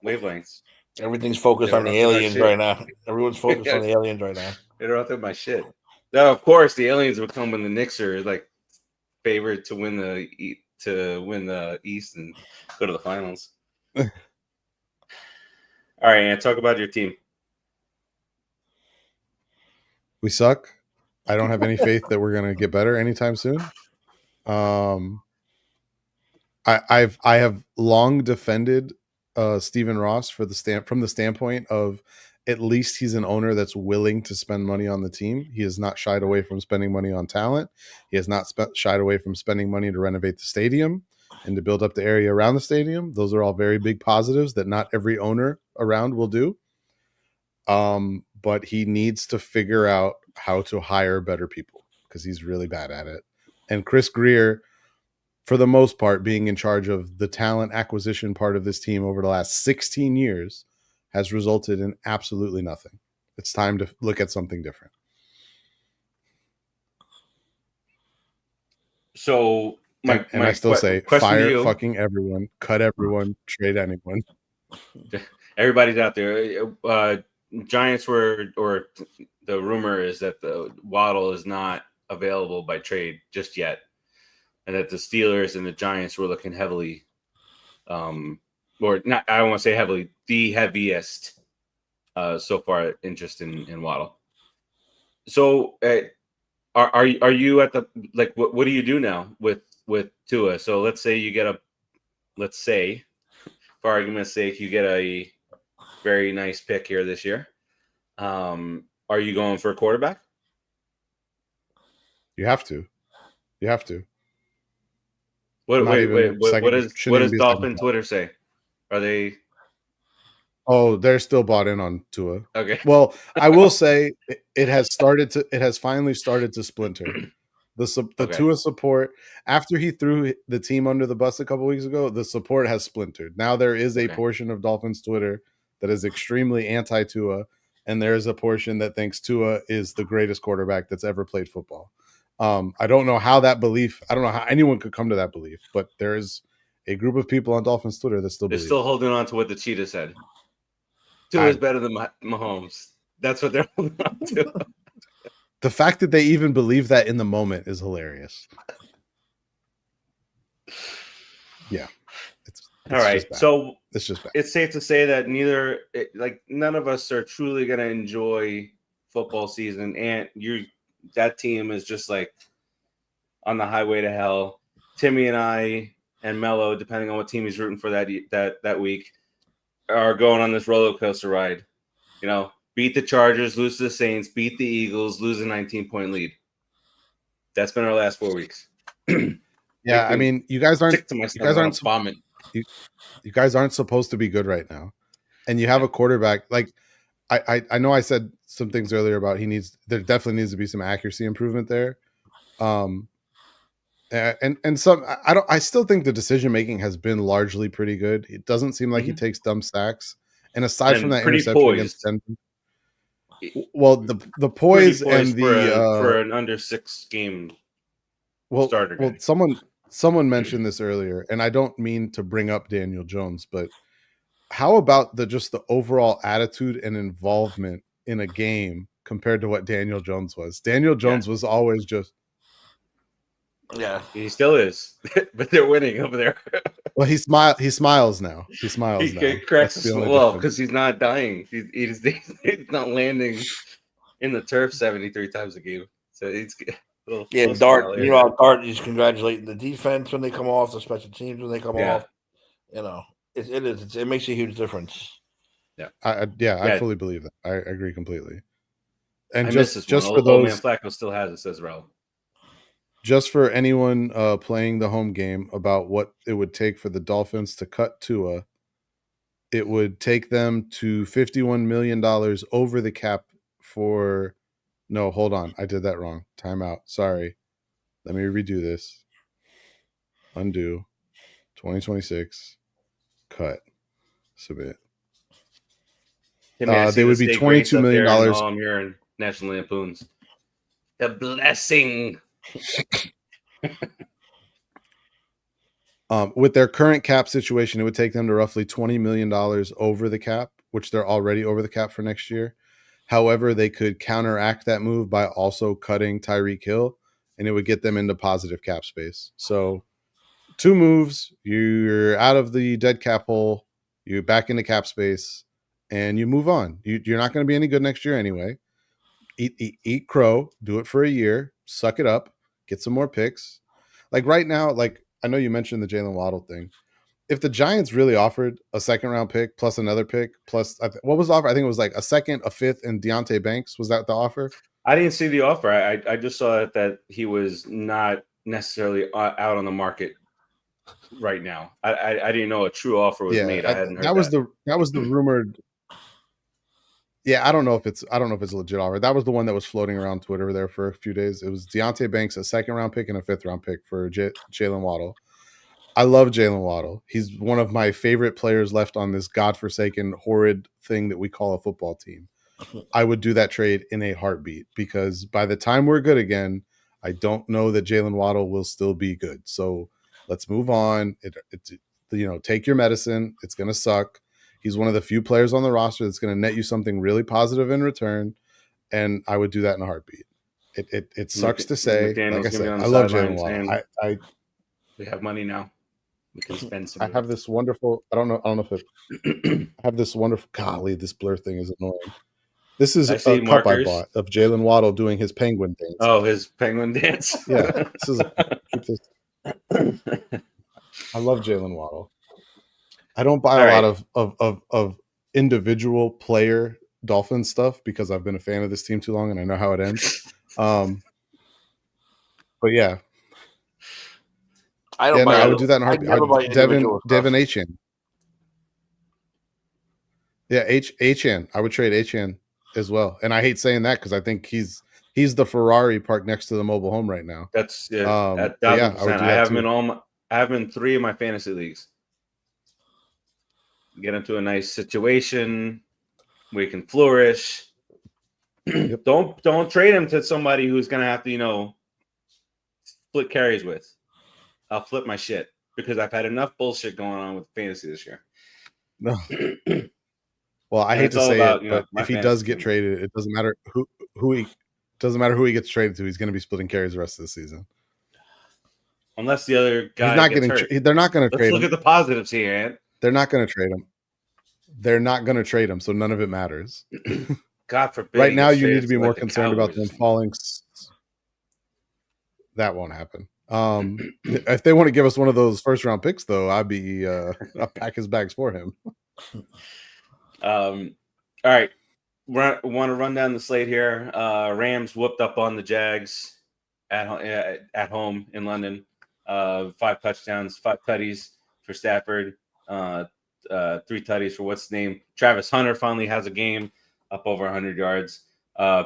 wavelengths. Everything's focused on the aliens right now. Everyone's focused on the aliens right now. They don't have my shit. Now, of course, the aliens would come when the Knicks are like favored to win the East and go to the finals. All right, and talk about your team. We suck. I don't have any faith that we're going to get better anytime soon. I have long defended Stephen Ross from the standpoint of at least he's an owner that's willing to spend money on the team. He has not shied away from spending money on talent. He has not shied away from spending money to renovate the stadium and to build up the area around the stadium. Those are all very big positives that not every owner around will do. But he needs to figure out how to hire better people because he's really bad at it. And Chris Greer, for the most part, being in charge of the talent acquisition part of this team over the last 16 years, has resulted in absolutely nothing. It's time to look at something different. So, I still say fire fucking everyone, cut everyone, trade anyone. Everybody's out there. Giants or the rumor is that the Waddle is not available by trade just yet, and that the Steelers and the Giants were looking heavily, or not. I don't want to say heavily, the heaviest so far interest in Waddle. So, are you at the like? What do you do now with Tua? So let's say for argument's sake, you get a very nice pick here this year. Are you going for a quarterback? You have to. What does Dolphin Twitter say? Are they? Oh, they're still bought in on Tua. Okay. Well, I will say it has finally started to splinter. The Tua support, after he threw the team under the bus a couple weeks ago, the support has splintered. Now there is a portion of Dolphins Twitter that is extremely anti-Tua, and there is a portion that thinks Tua is the greatest quarterback that's ever played football. I don't know how anyone could come to that belief, but there is a group of people on Dolphins Twitter that still believe. They're still holding on to what the cheetah said. Tua is better than Mahomes. That's what they're holding on to. The fact that they even believe that in the moment is hilarious. Yeah. It's all right. So it's just bad. It's safe to say that none of us are truly going to enjoy football season, and that team is just like on the highway to hell. Timmy and I and Melo, depending on what team he's rooting for that week, are going on this roller coaster ride. Beat the Chargers, lose to the Saints, beat the Eagles, lose a 19-point lead. That's been our last 4 weeks. Yeah, I mean, you guys aren't vomit. You guys aren't supposed to be good right now, and you have a quarterback. Like I know I said some things earlier about there definitely needs to be some accuracy improvement there, and some I still think the decision making has been largely pretty good. It doesn't seem like he takes dumb sacks, and aside from that interception against Denver. Well, the poise and for an under 6 game starter. Well, someone mentioned this earlier, and I don't mean to bring up Daniel Jones, but how about the overall attitude and involvement in a game compared to what Daniel Jones was? Daniel Jones was always just. Yeah, he still is, but they're winning over there. Well, he smiles now. He smiles now. He cracks because he's not dying. He's not landing in the turf 73 times a game. So it's Dart. Dart is congratulating the defense when they come off, the special teams when they come off. It makes a huge difference. Yeah, I fully believe that. I agree completely. And just for those, old man Flacco still has it, says Raul. Just for anyone playing the home game about what it would take for the Dolphins to cut Tua, it would take them to $51 million over the cap for. No, hold on. I did that wrong. Time out. Sorry. Let me redo this. Undo. 2026. Cut. Submit. They would be $22 million. I'm hearing National Lampoons. The blessing. With their current cap situation, it would take them to roughly $20 million over the cap, which they're already over the cap for next year. However, they could counteract that move by also cutting Tyreek Hill, and it would get them into positive cap space. So 2 moves, you're out of the dead cap hole, you're back into cap space, and you move on. You're not going to be any good next year anyway. Eat crow, do it for a year, suck it up, get some more picks. Like right now, I know you mentioned the Jalen Waddle thing. If the Giants really offered a 2nd-round pick plus another pick plus what was the offer? I think it was like a 2nd, a 5th, and Deonte Banks. Was that the offer? I didn't see the offer. I just saw that he was not necessarily out on the market right now. I didn't know a true offer was made. I hadn't heard that. That was the rumored. Yeah, I don't know if it's a legit offer. That was the one that was floating around Twitter there for a few days. It was Deonte Banks, a 2nd-round pick and a 5th-round pick for Jalen Waddle. I love Jalen Waddle. He's one of my favorite players left on this godforsaken, horrid thing that we call a football team. I would do that trade in a heartbeat because by the time we're good again, I don't know that Jalen Waddle will still be good. So let's move on. Take your medicine. It's going to suck. He's one of the few players on the roster that's going to net you something really positive in return, and I would do that in a heartbeat. It sucks to say. Like I said, I love Jalen Waddle. We have money now. We can spend some. I have this wonderful. I don't know if it. I have this wonderful. Golly, this blur thing is annoying. This is a cup I bought of Jalen Waddle doing his penguin dance. Oh, his penguin dance. Yeah, this is. Keep this. I love Jalen Waddle. I don't buy a lot of individual player Dolphin stuff because I've been a fan of this team too long and I know how it ends. But yeah. I would do that in a heartbeat. Devin Achane. Yeah, Achane. I would trade Achane as well. And I hate saying that because I think he's the Ferrari parked next to the mobile home right now. That's at 1,000%. I have him in 3 of my fantasy leagues. Get him to a nice situation where he can flourish. Yep. Don't trade him to somebody who's gonna have to, split carries with. I'll flip my shit because I've had enough bullshit going on with fantasy this year. No. Well, I hate to say it, but if he does get traded, it doesn't matter who he gets traded to. He's going to be splitting carries the rest of the season. Unless the other guy he's not getting hurt. They're not going to trade him. Let's look at the positives here, Ant. They're not going to trade him. They're not going to trade him, so none of it matters. God forbid. Right now, you need to be more concerned about them falling. That won't happen. If they want to give us one of those first-round picks, though, I'll pack his bags for him. All right. Want to run down the slate here. Rams whooped up on the Jags at home in London. 5 touchdowns, 5 tutties for Stafford. 3 tutties for what's his name? Travis Hunter finally has a game up over 100 yards.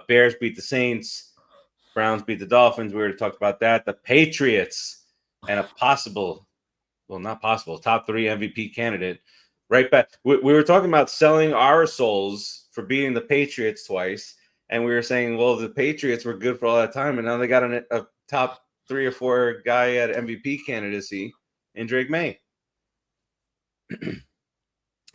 Bears beat the Saints. Browns beat the Dolphins. We already talked about that. The Patriots and a top 3 MVP candidate. Right back. We were talking about selling our souls for beating the Patriots twice. And we were saying, well, the Patriots were good for all that time. And now they got a top 3 or 4 guy at MVP candidacy in Drake May.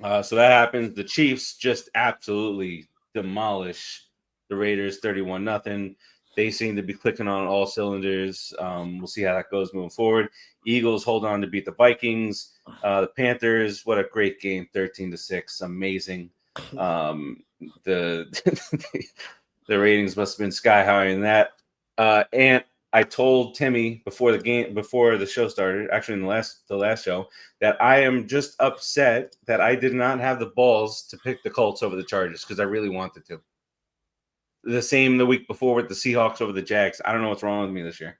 So that happens. The Chiefs just absolutely demolish the Raiders 31-0. They seem to be clicking on all cylinders. We'll see how that goes moving forward. Eagles hold on to beat the Vikings. The Panthers, what a great game, 13-6, amazing. The The ratings must have been sky high in that. And I told Timmy before the show started, actually in the last show, that I am just upset that I did not have the balls to pick the Colts over the Chargers because I really wanted to. The same the week before with the Seahawks over the Jags. I don't know what's wrong with me this year.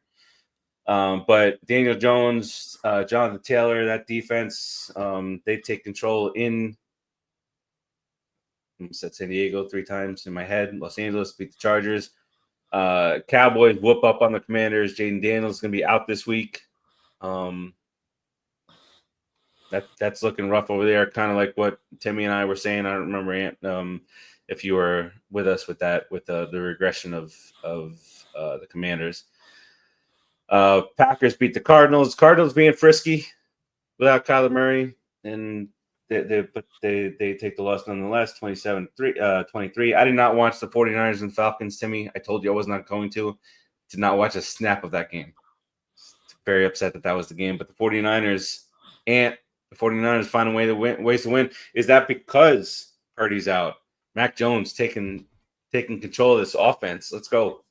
But Daniel Jones, Jonathan Taylor, that defense, they take control in. I said San Diego 3 times in my head. Los Angeles beat the Chargers. Cowboys whoop up on the Commanders. Jaden Daniels is going to be out this week. That's looking rough over there. Kind of like what Timmy and I were saying. I don't remember if you were with us with that, with the regression of the Commanders. Packers beat the Cardinals. Cardinals being frisky without Kyler Murray, and they take the loss nonetheless, 27-23. I did not watch the 49ers and Falcons, Timmy. I told you I was not going to. Did not watch a snap of that game. Very upset that was the game. But the 49ers find a way to win. Ways to win. Is that because Purdy's out? Mac Jones taking control of this offense. Let's go.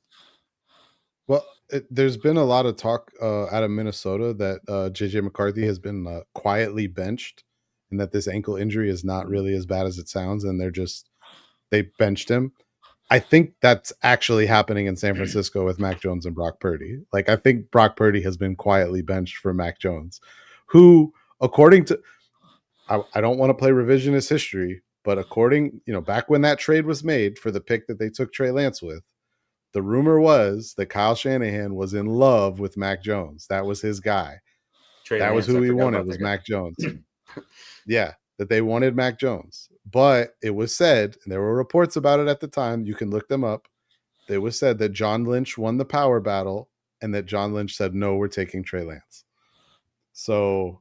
Well, there's been a lot of talk out of Minnesota that J.J. McCarthy has been quietly benched, and that this ankle injury is not really as bad as it sounds, and they benched him. I think that's actually happening in San Francisco with Mac Jones and Brock Purdy. Like, I think Brock Purdy has been quietly benched for Mac Jones, who, according to, I don't want to play revisionist history, but according, back when that trade was made for the pick that they took Trey Lance with, the rumor was that Kyle Shanahan was in love with Mac Jones. That was his guy. That was who he wanted, was Mac Jones. Yeah, that they wanted Mac Jones. But it was said, and there were reports about it at the time, you can look them up. It was said that John Lynch won the power battle and that John Lynch said, no, we're taking Trey Lance. So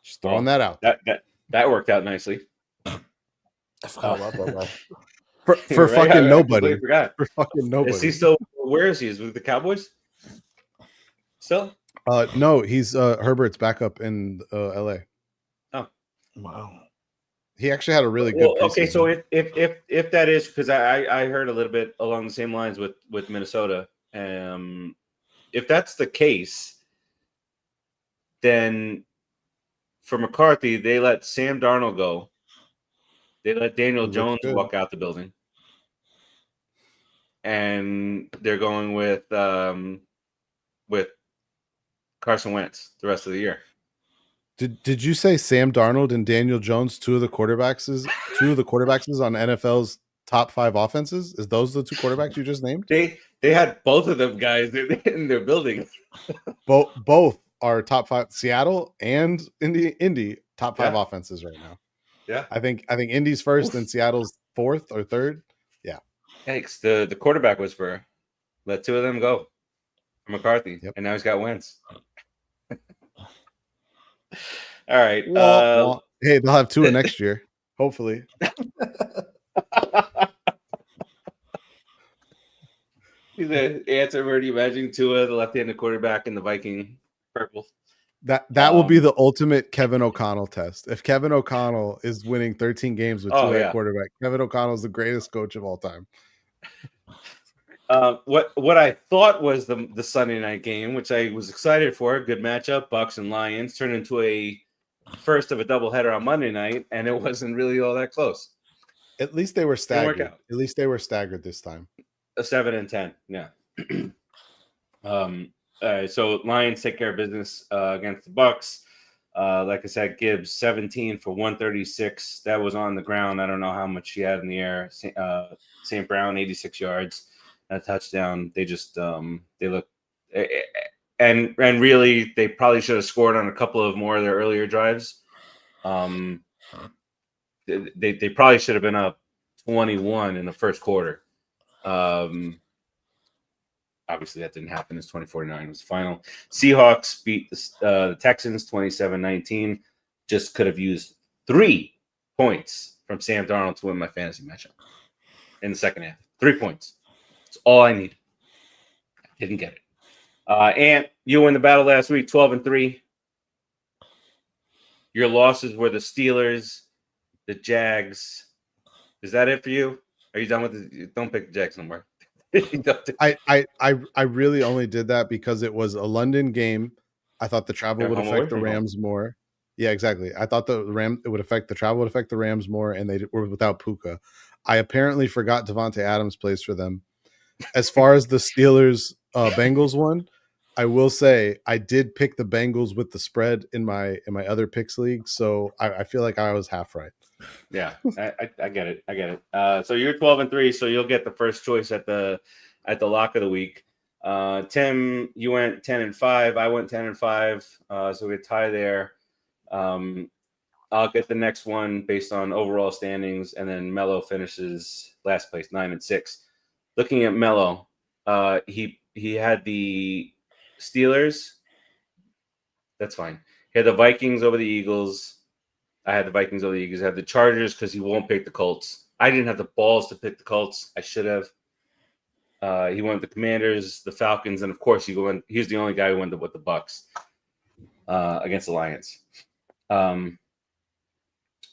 just throwing that out. That worked out nicely. I forgot about that. For right? fucking nobody. For fucking nobody. Is he still? Where is he? Is with the Cowboys? Still? No, he's Herbert's backup in LA. Oh, wow. He actually had a really good. Okay, so if that is, because I heard a little bit along the same lines with Minnesota. If that's the case, then for McCarthy, they let Sam Darnold go. They let Daniel Jones walk out the building. And they're going with Carson Wentz the rest of the year. Did you say Sam Darnold and Daniel Jones, two of the quarterbacks on NFL's top 5 offenses? Is those the 2 quarterbacks you just named? They had both of them guys in their building. Both are top 5. Seattle and Indy top 5 offenses right now. Yeah, I think Indy's first and Seattle's 4th or 3rd. Yeah. Thanks. The quarterback whisperer. Let 2 of them go. McCarthy. Yep. And now he's got Wentz. All right. Hey, they'll have 2 next year. Hopefully. He's an answer where do you imagine Tua, the left-handed quarterback in the Viking purple? That will be the ultimate Kevin O'Connell test. If Kevin O'Connell is winning 13 games with Tua at quarterback, Kevin O'Connell is the greatest coach of all time. What I thought was the Sunday night game, which I was excited for, a good matchup, Bucs and Lions, turned into a first of a doubleheader on Monday night, and it wasn't really all that close. At least they were staggered. At least they were staggered this time. A 7-10, yeah. So Lions take care of business against the Bucs. Like I said, Gibbs 17 for 136. That was on the ground. I don't know how much he had in the air. St. Brown 86 yards, a touchdown. They just they look and really they probably should have scored on a couple of more of their earlier drives. They probably should have been up 21 in the first quarter. Obviously, that didn't happen. It's 24-9 was the final. Seahawks beat the Texans 27-19. Just could have used 3 points from Sam Darnold to win my fantasy matchup in the second half. 3 points. That's all I need. I didn't get it. And you won the battle last week, 12-3. Your losses were the Steelers, the Jags. Is that it for you? Are you done with the? Don't pick the Jags no more. I really only did that because it was a London game. I thought the travel would affect the Rams more. Yeah, exactly. I thought the travel would affect the Rams more, and they were without Puka. I apparently forgot Devontae Adams plays for them. As far as the Steelers Bengals one, I will say I did pick the Bengals with the spread in my other picks league, so I feel like I was half right. Yeah, I get it. I get it. So you're 12-3, so you'll get the first choice at the lock of the week. Tim, you went 10-5. I went 10-5. So we tie there. I'll get the next one based on overall standings, and then Melo finishes last place, 9-6. Looking at Melo, he had the Steelers. That's fine. He had the Vikings over the Eagles. I had the Vikings over the Eagles. I had the Chargers because he won't pick the Colts. I didn't have the balls to pick the Colts. I should have. He went with the Commanders, the Falcons, and of course he's the only guy who went with the Bucks against the Lions.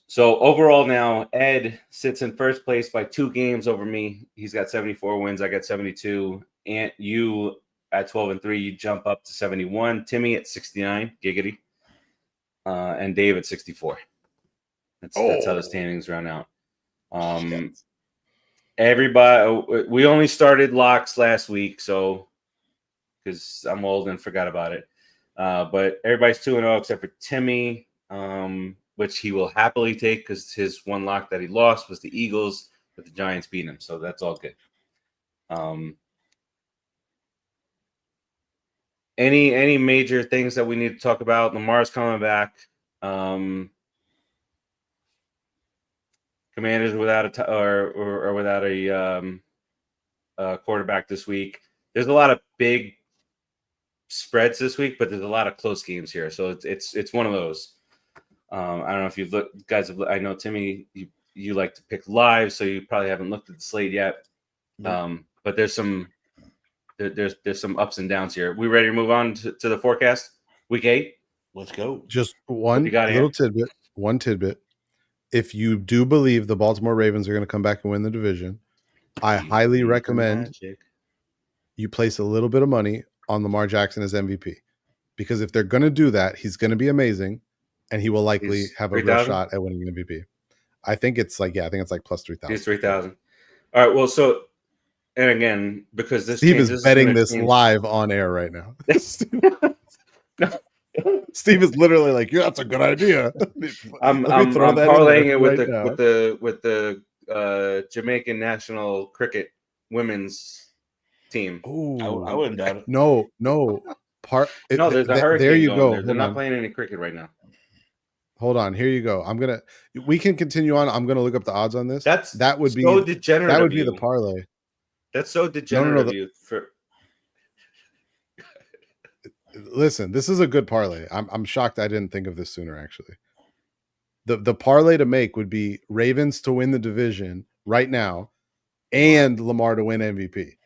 So overall now, Ed sits in first place by 2 games over me. He's got 74 wins. I got 72. And you at 12-3, you jump up to 71. Timmy at 69, giggity. And Dave at 64. That's how the standings run out. Everybody, we only started locks last week, so because I'm old and forgot about it. But everybody's 2-0 except for Timmy, which he will happily take because his one lock that he lost was the Eagles, but the Giants beat him, so that's all good. Any major things that we need to talk about? Lamar's coming back. Commanders without a quarterback this week. There's a lot of big spreads this week, but there's a lot of close games here. So it's one of those. I don't know if you've looked, guys. I know Timmy, you like to pick live, so you probably haven't looked at the slate yet. But there's some ups and downs here. We ready to move on to the forecast? Week 8. Let's go. Just one little tidbit. One tidbit. If you do believe the Baltimore Ravens are going to come back and win the division, I highly recommend you place a little bit of money on Lamar Jackson as MVP. Because if they're going to do that, he's going to be amazing, and he will likely have a real shot at winning MVP. I think it's like plus 3,000. He's 3,000. All right. Well, so, and again, because Steve is betting this live on air right now. Steve is literally like, "Yeah, that's a good idea." I'm parlaying it with the Jamaican national cricket women's team. Ooh, I wouldn't doubt it. No. There's a hurricane. There you go. They're not playing any cricket right now. Hold on. Here you go. We can continue on. I'm gonna look up the odds on this. That would be so degenerate. That would be the parlay. That's so degenerate of you. Listen, this is a good parlay. I'm shocked I didn't think of this sooner, actually. The parlay to make would be Ravens to win the division right now and Lamar to win MVP.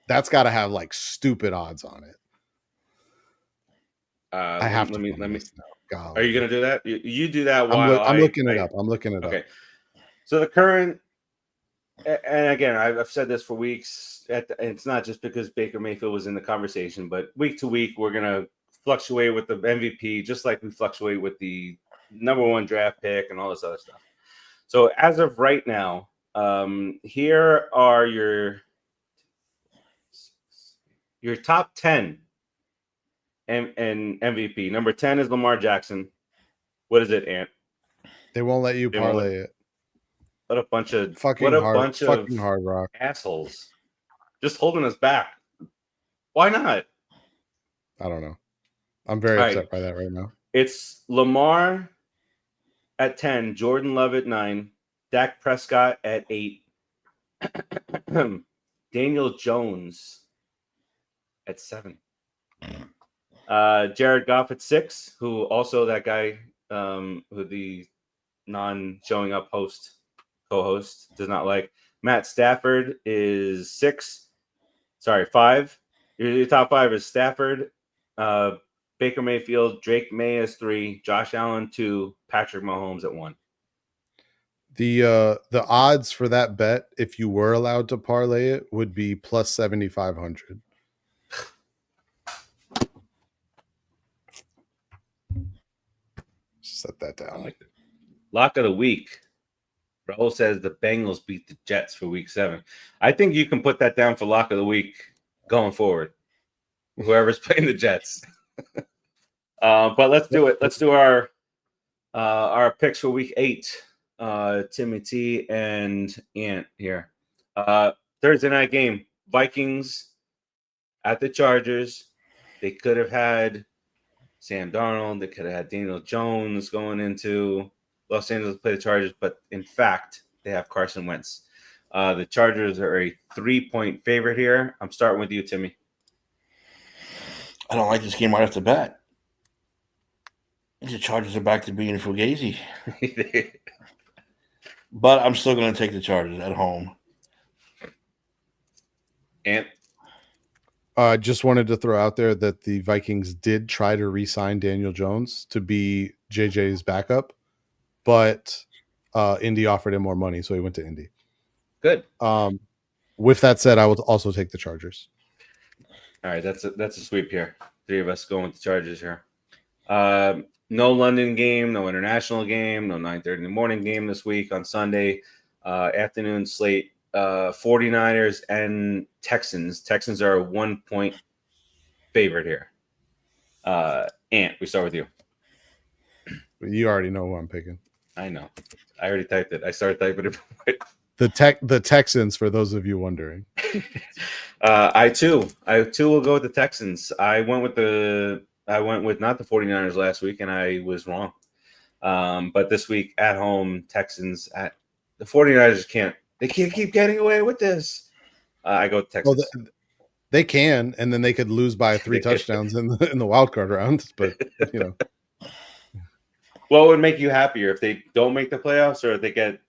That's got to have like stupid odds on it. I have to. Let me. Are you going to do that? You do that while I'm looking it up. I'm looking it up. Okay. So the current, and again, I've said this for weeks. It's not just because Baker Mayfield was in the conversation, but week to week, we're going to fluctuate with the MVP, just like we fluctuate with the number 1 draft pick and all this other stuff. So as of right now, here are your top 10 and MVP. Number 10 is Lamar Jackson. What is it, Ant? They won't let you parlay it. What a bunch of fucking hard rock assholes. Just holding us back. Why not? I don't know. I'm very upset by that right now. It's Lamar at 10, Jordan Love at 9, Dak Prescott at 8, Daniel Jones at 7, Jared Goff at 6, who also that guy who the non-showing up co-host does not like. Matt Stafford is 5. Your top 5 is Stafford, Baker Mayfield, Drake May is 3, Josh Allen 2, Patrick Mahomes at 1. The odds for that bet, if you were allowed to parlay it, would be plus 7,500. Set that down. I like it. Lock of the week. Raul says the Bengals beat the Jets for week 7. I think you can put that down for lock of the week going forward. Whoever's playing the Jets. But let's do it. Let's do our picks for week 8. Timmy T and Ant here. Thursday night game. Vikings at the Chargers. They could have had Sam Darnold. They could have had Daniel Jones going into Los Angeles to play the Chargers, but in fact, they have Carson Wentz. The Chargers are a 3-point favorite here. I'm starting with you, Timmy. I don't like this game right off the bat. The Chargers are back to being fugazi. But I'm still going to take the Chargers at home. And I just wanted to throw out there that the Vikings did try to re-sign Daniel Jones to be JJ's backup, but Indy offered him more money, so he went to Indy. Good. With that said, I will also take the Chargers. All right, that's a sweep here. 3 of us going with the Chargers here. No London game, no international game, no 9:30 in the morning game this week on Sunday. Afternoon slate. 49ers and Texans. Texans are a 1-point favorite here. Ant, we start with you. You already know who I'm picking. I know. I already typed it. I started typing it. The Texans, for those of you wondering. I too will go with the Texans. I went with not the 49ers last week, and I was wrong. But this week at home, Texans at the 49ers can't keep getting away with this. I go with Texans. Well, they can, and then they could lose by 3 touchdowns in the wild card round. But what would make you happier if they don't make the playoffs or if they get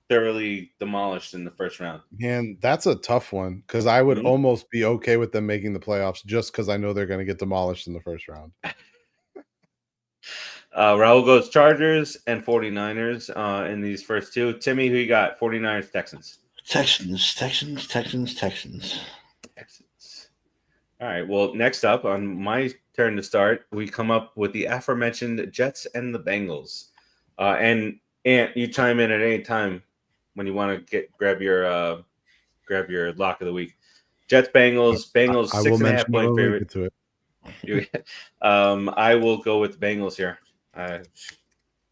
thoroughly demolished in the first round? Man, that's a tough one because I would almost be okay with them making the playoffs just because I know they're going to get demolished in the first round. Raul goes Chargers and 49ers in these first 2. Timmy, who you got? 49ers, Texans. Texans. All right. Well, next up on my turn to start, we come up with the aforementioned Jets and the Bengals. And Ant, you chime in at any time when you want to grab your lock of the week. Jets, Bengals, 6.5-point favorite. To it. I will go with the Bengals here.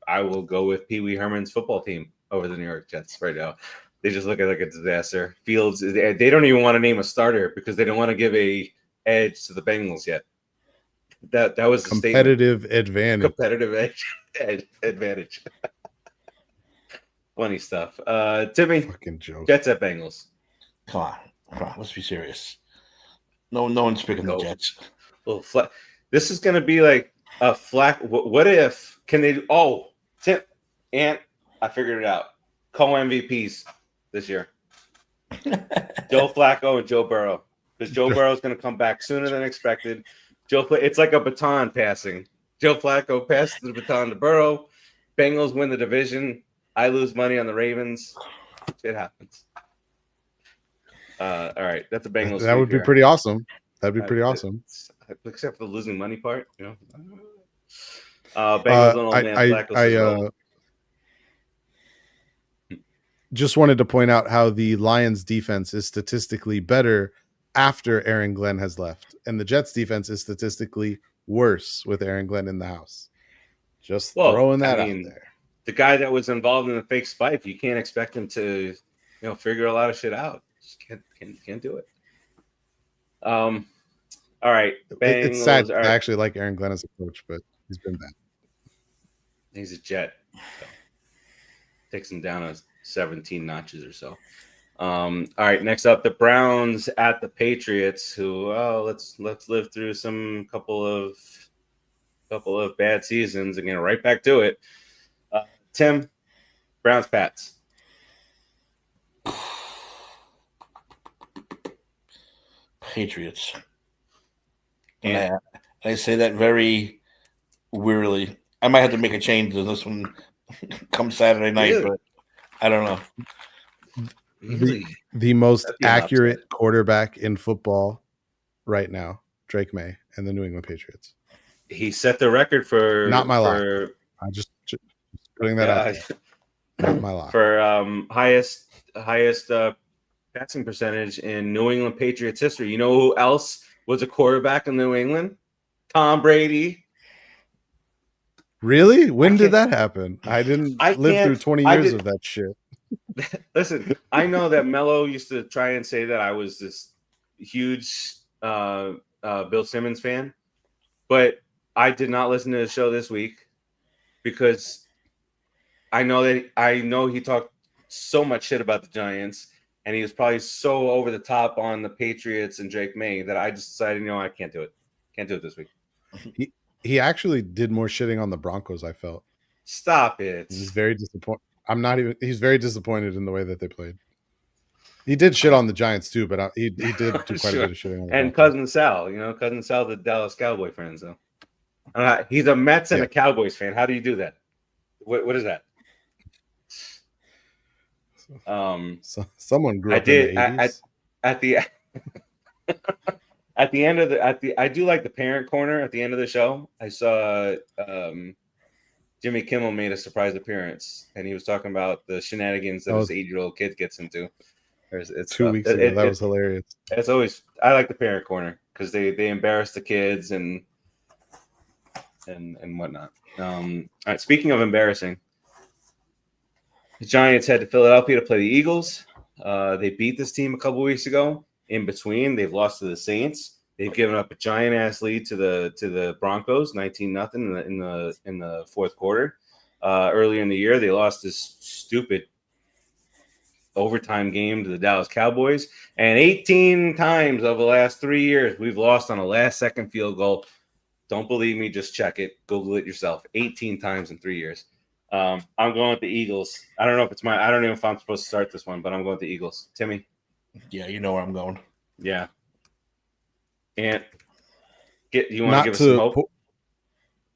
I will go with Pee Wee Herman's football team over the New York Jets right now. They just look like a disaster. Fields, they don't even want to name a starter because they don't want to give a edge to the Bengals yet. That was the competitive advantage. Competitive advantage. Funny stuff. Timmy, fucking joke. Jets at Bengals. Come on, let's be serious. No one's picking the Jets. This is going to be like a flat. What if can they? Oh, Tim, Ant, I figured it out. Co-MVPs this year. Joe Flacco and Joe Burrow, because Joe Burrow is going to come back sooner than expected. It's like a baton passing. Joe Flacco passes the baton to Burrow. Bengals win the division. I lose money on the Ravens. It happens. All right, that's the Bengals. That would be pretty awesome. That'd be pretty awesome. Except for the losing money part, Bengals just wanted to point out how the Lions defense is statistically better after Aaron Glenn has left, and the Jets defense is statistically worse with Aaron Glenn in the house. Just throwing that out there. The guy that was involved in the fake spike, you can't expect him to, figure a lot of shit out. Just can't do it. All right, Bengals, it's sad. I actually like Aaron Glenn as a coach, but he's been bad. He's a Jet. So. Takes him down 17 notches or so. All right, next up, the Browns at the Patriots. Who let's live through some couple of bad seasons and get right back to it. Tim, Browns, Pats. Patriots. And I say that very wearily. I might have to make a change to this one come Saturday night, but I don't know. The most accurate quarterback in football right now, Drake May and the New England Patriots. He set the record for not my lock. I'm just putting that out there. Not my lock. For highest passing percentage in New England Patriots history. You know who else was a quarterback in New England? Tom Brady. Really? When did that happen? I didn't live through 20 years of that shit. Listen, I know that Melo used to try and say that I was this huge Bill Simmons fan, but I did not listen to the show this week because I know he talked so much shit about the Giants, and he was probably so over the top on the Patriots and Drake May that I just decided, I can't do it. Can't do it this week. He actually did more shitting on the Broncos, I felt. Stop it. He's very disappointed. He's very disappointed in the way that they played. He did shit on the Giants too, but he did do quite a bit of shitting on the And Broncos. Cousin Sal, the Dallas Cowboy fan, so. He's a Mets and a Cowboys fan. How do you do that? What is that? So someone grew up in the 80s. At the end of I do like the parent corner at the end of the show. I saw Jimmy Kimmel made a surprise appearance, and he was talking about the shenanigans that his 8-year-old kid gets into. It's 2 weeks ago. That was hilarious. It's always I like the parent corner because they embarrass the kids and whatnot. All right, speaking of embarrassing, the Giants head to Philadelphia to play the Eagles. They beat this team a couple weeks ago. In between, they've lost to the Saints. They've given up a giant ass lead to the Broncos, 19-0 in the fourth quarter. Earlier in the year, they lost this stupid overtime game to the Dallas Cowboys. And 18 times over the last 3 years, we've lost on a last-second field goal. Don't believe me? Just check it. Google it yourself. 18 times in 3 years. I'm going with the Eagles. I don't know if I'm supposed to start this one, but I'm going with the Eagles. Timmy? Yeah, you know where I'm going. Yeah. And you want to give us some hope?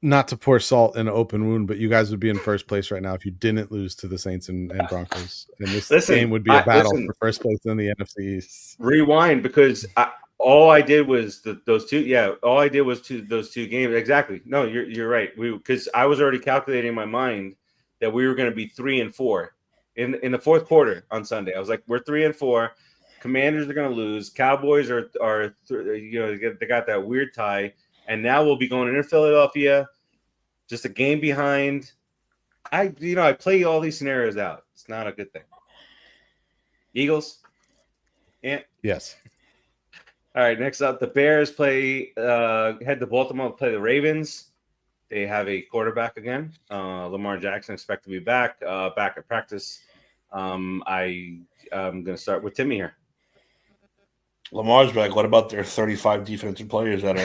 Not to pour salt in an open wound, but you guys would be in first place right now if you didn't lose to the Saints and Broncos. And this game would be a battle for first place in the NFC East. Rewind, because all I did was those two. Yeah, all I did was those two games. Exactly. No, you're right. Because I was already calculating in my mind that we were going to be 3-4 in the fourth quarter on Sunday. I was like, we're 3-4. Commanders are going to lose. Cowboys are they got that weird tie, and now we'll be going into Philadelphia, just a game behind. I play all these scenarios out. It's not a good thing. Eagles, yeah, yes. All right. Next up, the Bears head to Baltimore to play the Ravens. They have a quarterback again. Lamar Jackson expect to be back at practice. I'm going to start with Timmy here. Lamar's back. What about their 35 defensive players that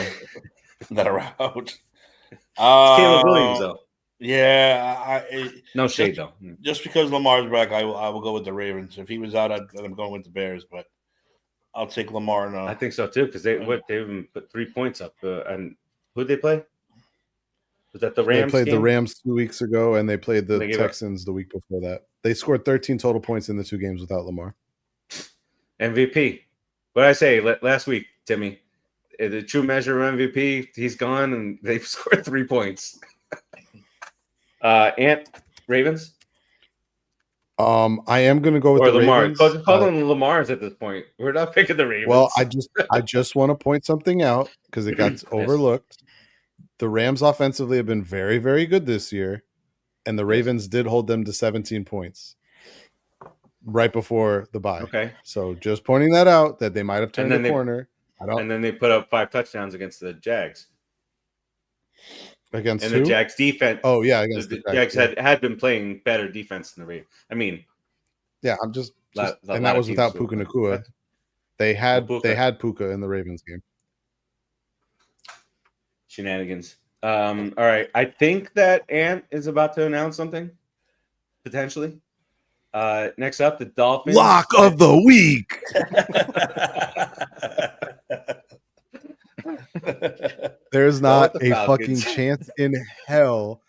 are out? Caleb Williams, though. Yeah. No shade, though. Just because Lamar's back, I will go with the Ravens. If he was out, I'm going with the Bears, but I'll take Lamar now. I think so, too, because they even put 3 points up. And who'd they play? Was that the Rams? They played the Rams 2 weeks ago, and they played the Texans the week before that. They scored 13 total points in the 2 games without Lamar. MVP. What did I say last week, Timmy? The true measure of MVP, he's gone, and they've scored 3 points. Ravens? I am going to go with the Lamar. Ravens. Call them Lamars at this point. We're not picking the Ravens. Well, I just want to point something out because it got overlooked. The Rams offensively have been very, very good this year, and the Ravens did hold them to 17 points right before the bye. Okay. So just pointing that out, that they might have turned the corner. And then they put up 5 touchdowns against the Jags. Against the Jags defense. Oh, yeah. Against the Jags had been playing better defense than the Ravens. I mean. Yeah, I'm just and that was without Puka Nacua. They had Puka in the Ravens game. Shenanigans. All right. I think that Ant is about to announce something, potentially. Next up, the Dolphins. Lock of the week. There's not a fucking chance in hell.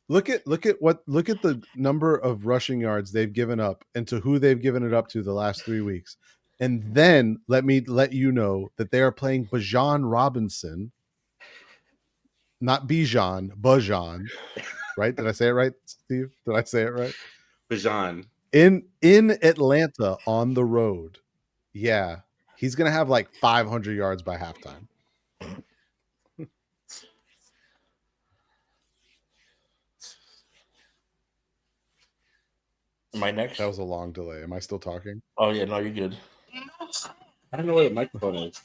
Look at the number of rushing yards they've given up and to who they've given it up to the last 3 weeks. And then let you know that they are playing Bijan Robinson, not Bijan, Bajan. Right? Did I say it right, Steve? Did I say it right? Bijan. In Atlanta on the road. Yeah. He's going to have like 500 yards by halftime. Am I next? That was a long delay. Am I still talking? Oh, yeah. No, you're good. I don't know where the microphone is.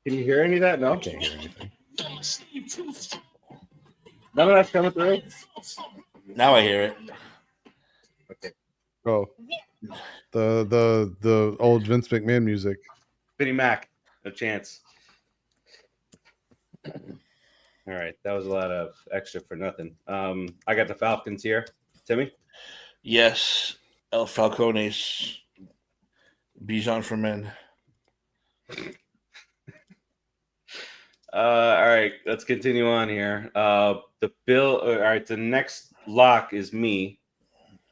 Can you hear any of that? No? I can't hear anything. None of that's coming through? Now I hear it. Okay. Oh. The old Vince McMahon music. Vinnie Mac. No chance. All right, that was a lot of extra for nothing. I got the Falcons here. Timmy? Yes. El Falcones. Bijan for men. All right, let's continue on here. All right, the next lock is me.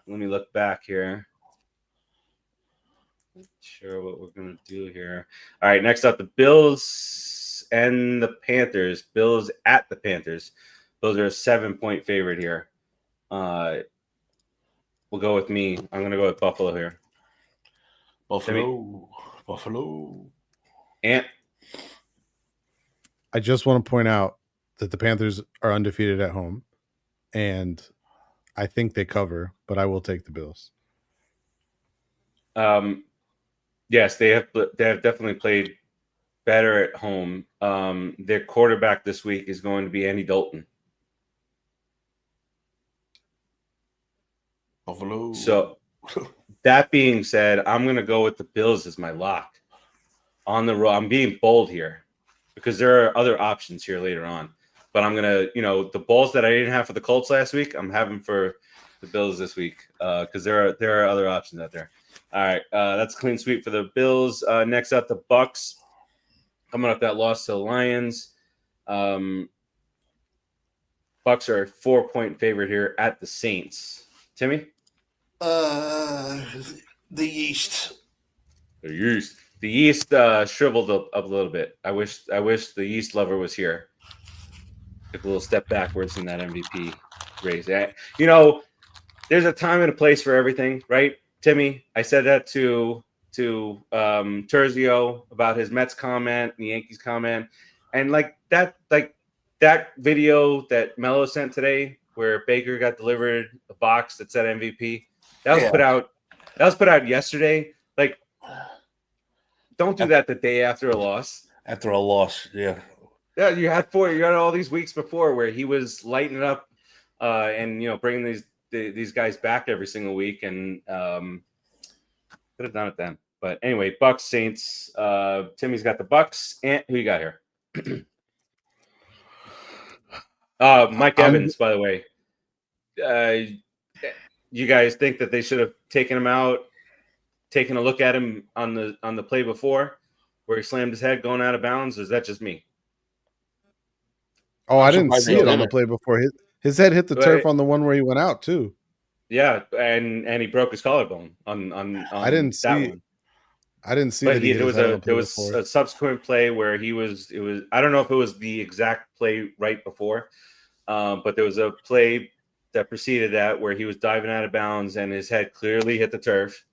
Let me look back here. Not sure what we're going to do here. All right, next up, the Bills and the Panthers. Bills at the Panthers. Bills are a 7-point favorite here. We'll go with me. I'm going to go with Buffalo here. Buffalo. Ant? I just want to point out that the Panthers are undefeated at home, and I think they cover, but I will take the Bills. Yes, they have definitely played better at home. Their quarterback this week is going to be Andy Dalton. Buffalo. So that being said, I'm going to go with the Bills as my lock on the road. I'm being bold here because there are other options here later on, but I'm going to, the balls that I didn't have for the Colts last week, I'm having for the Bills this week because there are other options out there. All right, that's a clean sweep for the Bills. Next up, the Bucs coming up that loss to the Lions. Bucs are a 4-point favorite here at the Saints. Timmy? The East. The East shriveled up a little bit. I wish the East lover was here. Took a little step backwards in that MVP race. There's a time and a place for everything, right, Timmy? I said that to Terzio about his Mets comment and the Yankees comment, and that video that Melo sent today, where Baker got delivered a box that said MVP. That was put out. That was put out yesterday. Like, don't do that the day after a loss. After a loss, yeah. Yeah, you had all these weeks before where he was lighting it up, and bringing these guys back every single week, and could have done it then. But anyway, Bucs, Saints. Timmy's got the Bucs. And who you got here? Mike Evans, by the way. You guys think that they should have taken him out, taken a look at him on the play before, where he slammed his head going out of bounds? Or is that just me? Oh, I didn't see it on the play before. His head hit the turf on the one where he went out too. Yeah, and he broke his collarbone on I didn't see that one. I didn't see that. There was a subsequent play where it was. I don't know if it was the exact play right before, but there was a play that preceded that where he was diving out of bounds and his head clearly hit the turf.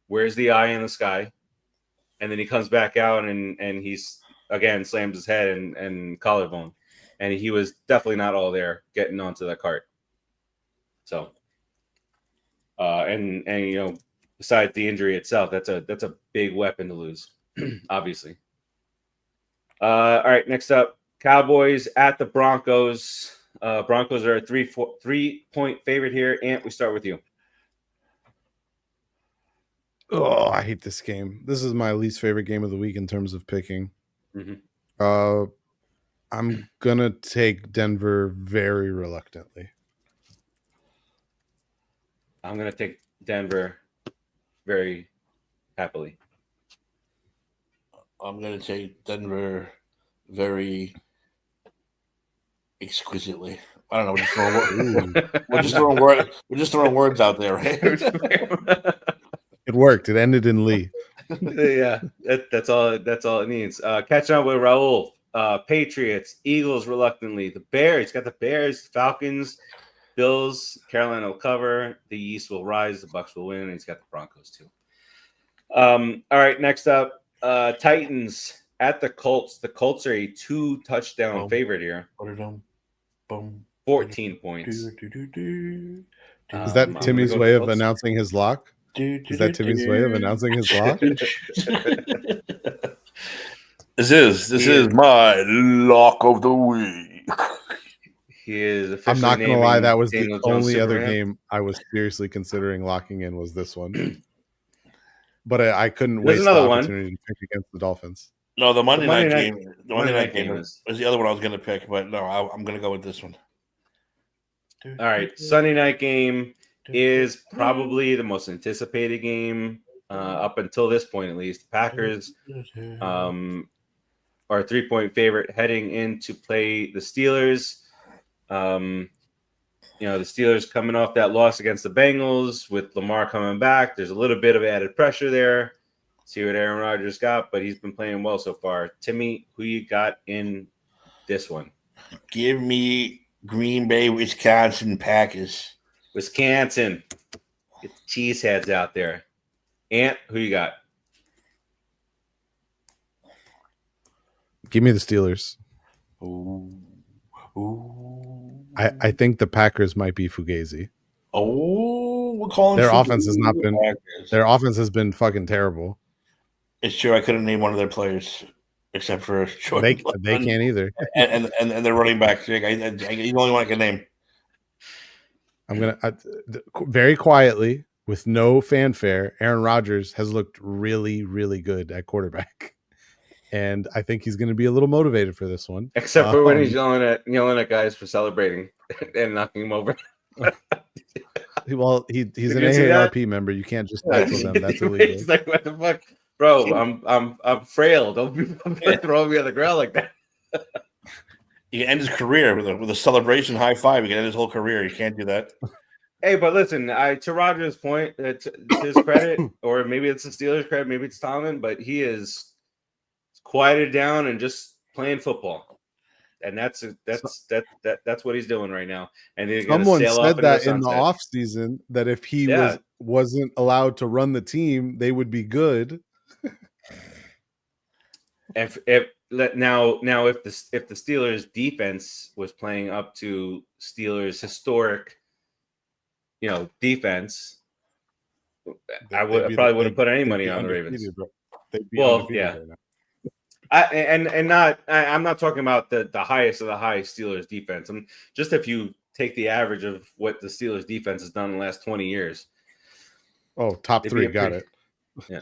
Where's the eye in the sky? And then he comes back out and he's again slams his head and collarbone, and he was definitely not all there getting onto that cart. So, and besides the injury itself, that's a big weapon to lose, obviously. All right, next up, Cowboys at the Broncos. Broncos are a 3-point favorite here. Ant, we start with you. Oh, I hate this game. This is my least favorite game of the week in terms of picking. Mm-hmm. I'm gonna take Denver very reluctantly. I'm gonna take Denver very happily. I'm gonna take Denver very exquisitely. I don't know. We're just throwing words out there, right? It worked. It ended in Lee. Yeah, that's all it needs. Catching up with Raul. Patriots, Eagles reluctantly. The Bears, got the Bears, Falcons, Bills, Carolina will cover. The East will rise. The Bucs will win. And he's got the Broncos too. All right, next up, Titans at the Colts. The Colts are a 2-touchdown favorite here. 14 points. Is that Timmy's way of announcing his lock? Is that Timmy's way of announcing his lock? This is my lock of the week. He is. I'm not going to lie. That was the only other game I was seriously considering locking in was this one. But I couldn't waste the opportunity to pick against the Dolphins. No, the Monday night game. The Monday night game was the other one I was going to pick, but no, I'm going to go with this one. All right, Sunday night game is probably the most anticipated game up until this point, at least. Packers are a 3-point favorite heading in to play the Steelers. The Steelers coming off that loss against the Bengals with Lamar coming back. There's a little bit of added pressure there. See what Aaron Rodgers got, but he's been playing well so far. Timmy, who you got in this one? Give me Green Bay, Wisconsin Packers. Wisconsin. Get the cheeseheads out there. Ant, who you got? Give me the Steelers. Ooh. I think the Packers might be Fugazi. Oh, we're calling their offense has not been. Packers. Their offense has been fucking terrible. It's true. I couldn't name one of their players except for they can't either. and they're running back. He's the only one I can name. I'm gonna very quietly, with no fanfare. Aaron Rodgers has looked really, really good at quarterback, and I think he's going to be a little motivated for this one. Except for when he's yelling at guys for celebrating and knocking them over. Well, he's an AARP member. You can't just tackle them. That's illegal. He's like, what the fuck, bro? I'm frail. Don't be throwing me on the ground like that. You can end his career with a celebration high five. You can end his whole career. You can't do that. Hey, but listen, to Rodgers' point, it's his credit, or maybe it's the Steelers' credit, maybe it's Tomlin, but he is quieted down and just playing football, and that's what he's doing right now. And someone said that in the off season that if he wasn't allowed to run the team, they would be good. If the Steelers defense was playing up to Steelers historic, defense, I probably wouldn't put any money on the Ravens. Well, yeah. Right I'm not talking about the highest of the high Steelers defense. I'm just if you take the average of what the Steelers defense has done in the last 20 years. Oh, top 3, got it. Yeah.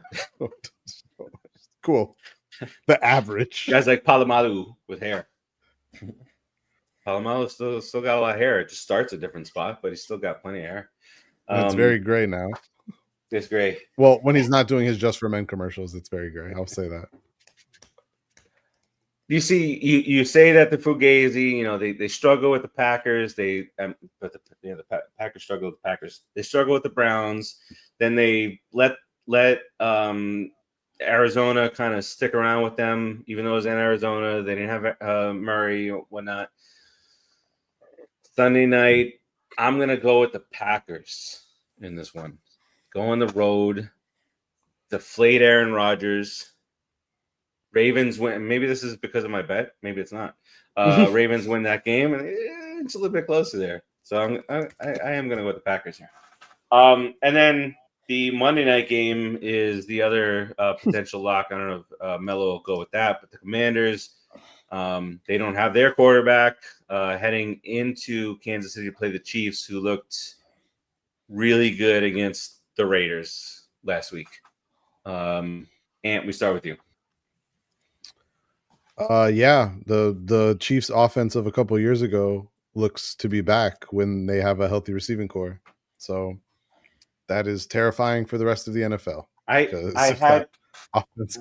Cool. The average. Guys like Palomalu with hair. Palomalu still got a lot of hair. It just starts a different spot, but he's still got plenty of hair. It's very gray now. It's gray. Well, when he's not doing his Just for Men commercials, it's very gray. I'll say that. You see, you say that the Fugazi, they struggle with the Packers. The Packers struggle with the Packers. They struggle with the Browns. Then they let Arizona kind of stick around with them, even though it was in Arizona. They didn't have Murray or whatnot. Sunday night, I'm going to go with the Packers in this one. Go on the road, deflate Aaron Rodgers. Ravens win. Maybe this is because of my bet. Maybe it's not. Ravens win that game, and it's a little bit closer there. So I am going to go with the Packers here. And then the Monday night game is the other potential lock. I don't know if Melo will go with that, but the Commanders, they don't have their quarterback heading into Kansas City to play the Chiefs, who looked really good against the Raiders last week. Ant, we start with you. The Chiefs offense of a couple years ago looks to be back when they have a healthy receiving core. So that is terrifying for the rest of the NFL. I had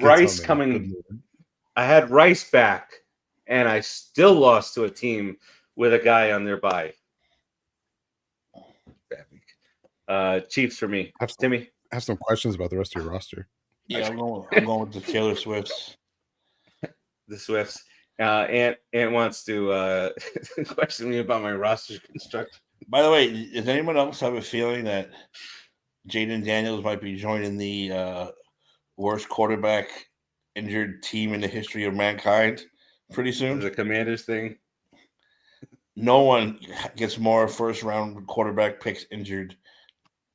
Rice coming. I had Rice back, and I still lost to a team with a guy on their bye. Chiefs for me. Timmy? I have some questions about the rest of your roster. Yeah, I'm going with the Taylor Swifts. The Swifts. Ant wants to question me about my roster construction. By the way, does anyone else have a feeling that Jaden Daniels might be joining the worst quarterback injured team in the history of mankind pretty soon? The Commanders thing. No one gets more first-round quarterback picks injured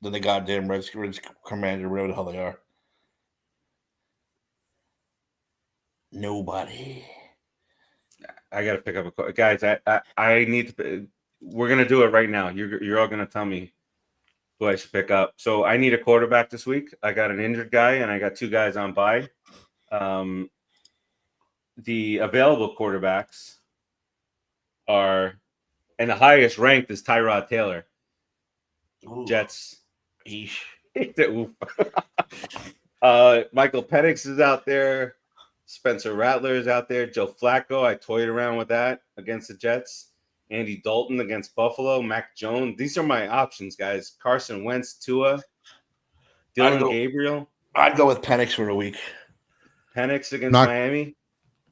than the goddamn Redskins Commander, whatever the hell they are. Nobody. I got to pick up a guys. I need to. We're gonna do it right now. You're all gonna tell me who I should pick up. So I need a quarterback this week. I got an injured guy and I got 2 guys on bye. The available quarterbacks are, and the highest ranked is Tyrod Taylor. Ooh. Jets. Eesh. Michael Penix is out there. Spencer Rattler is out there. Joe Flacco, I toyed around with that against the Jets. Andy Dalton against Buffalo. Mac Jones. These are my options, guys. Carson Wentz, Tua, Dylan Gabriel. I'd go with Penix for a week. Penix against Miami.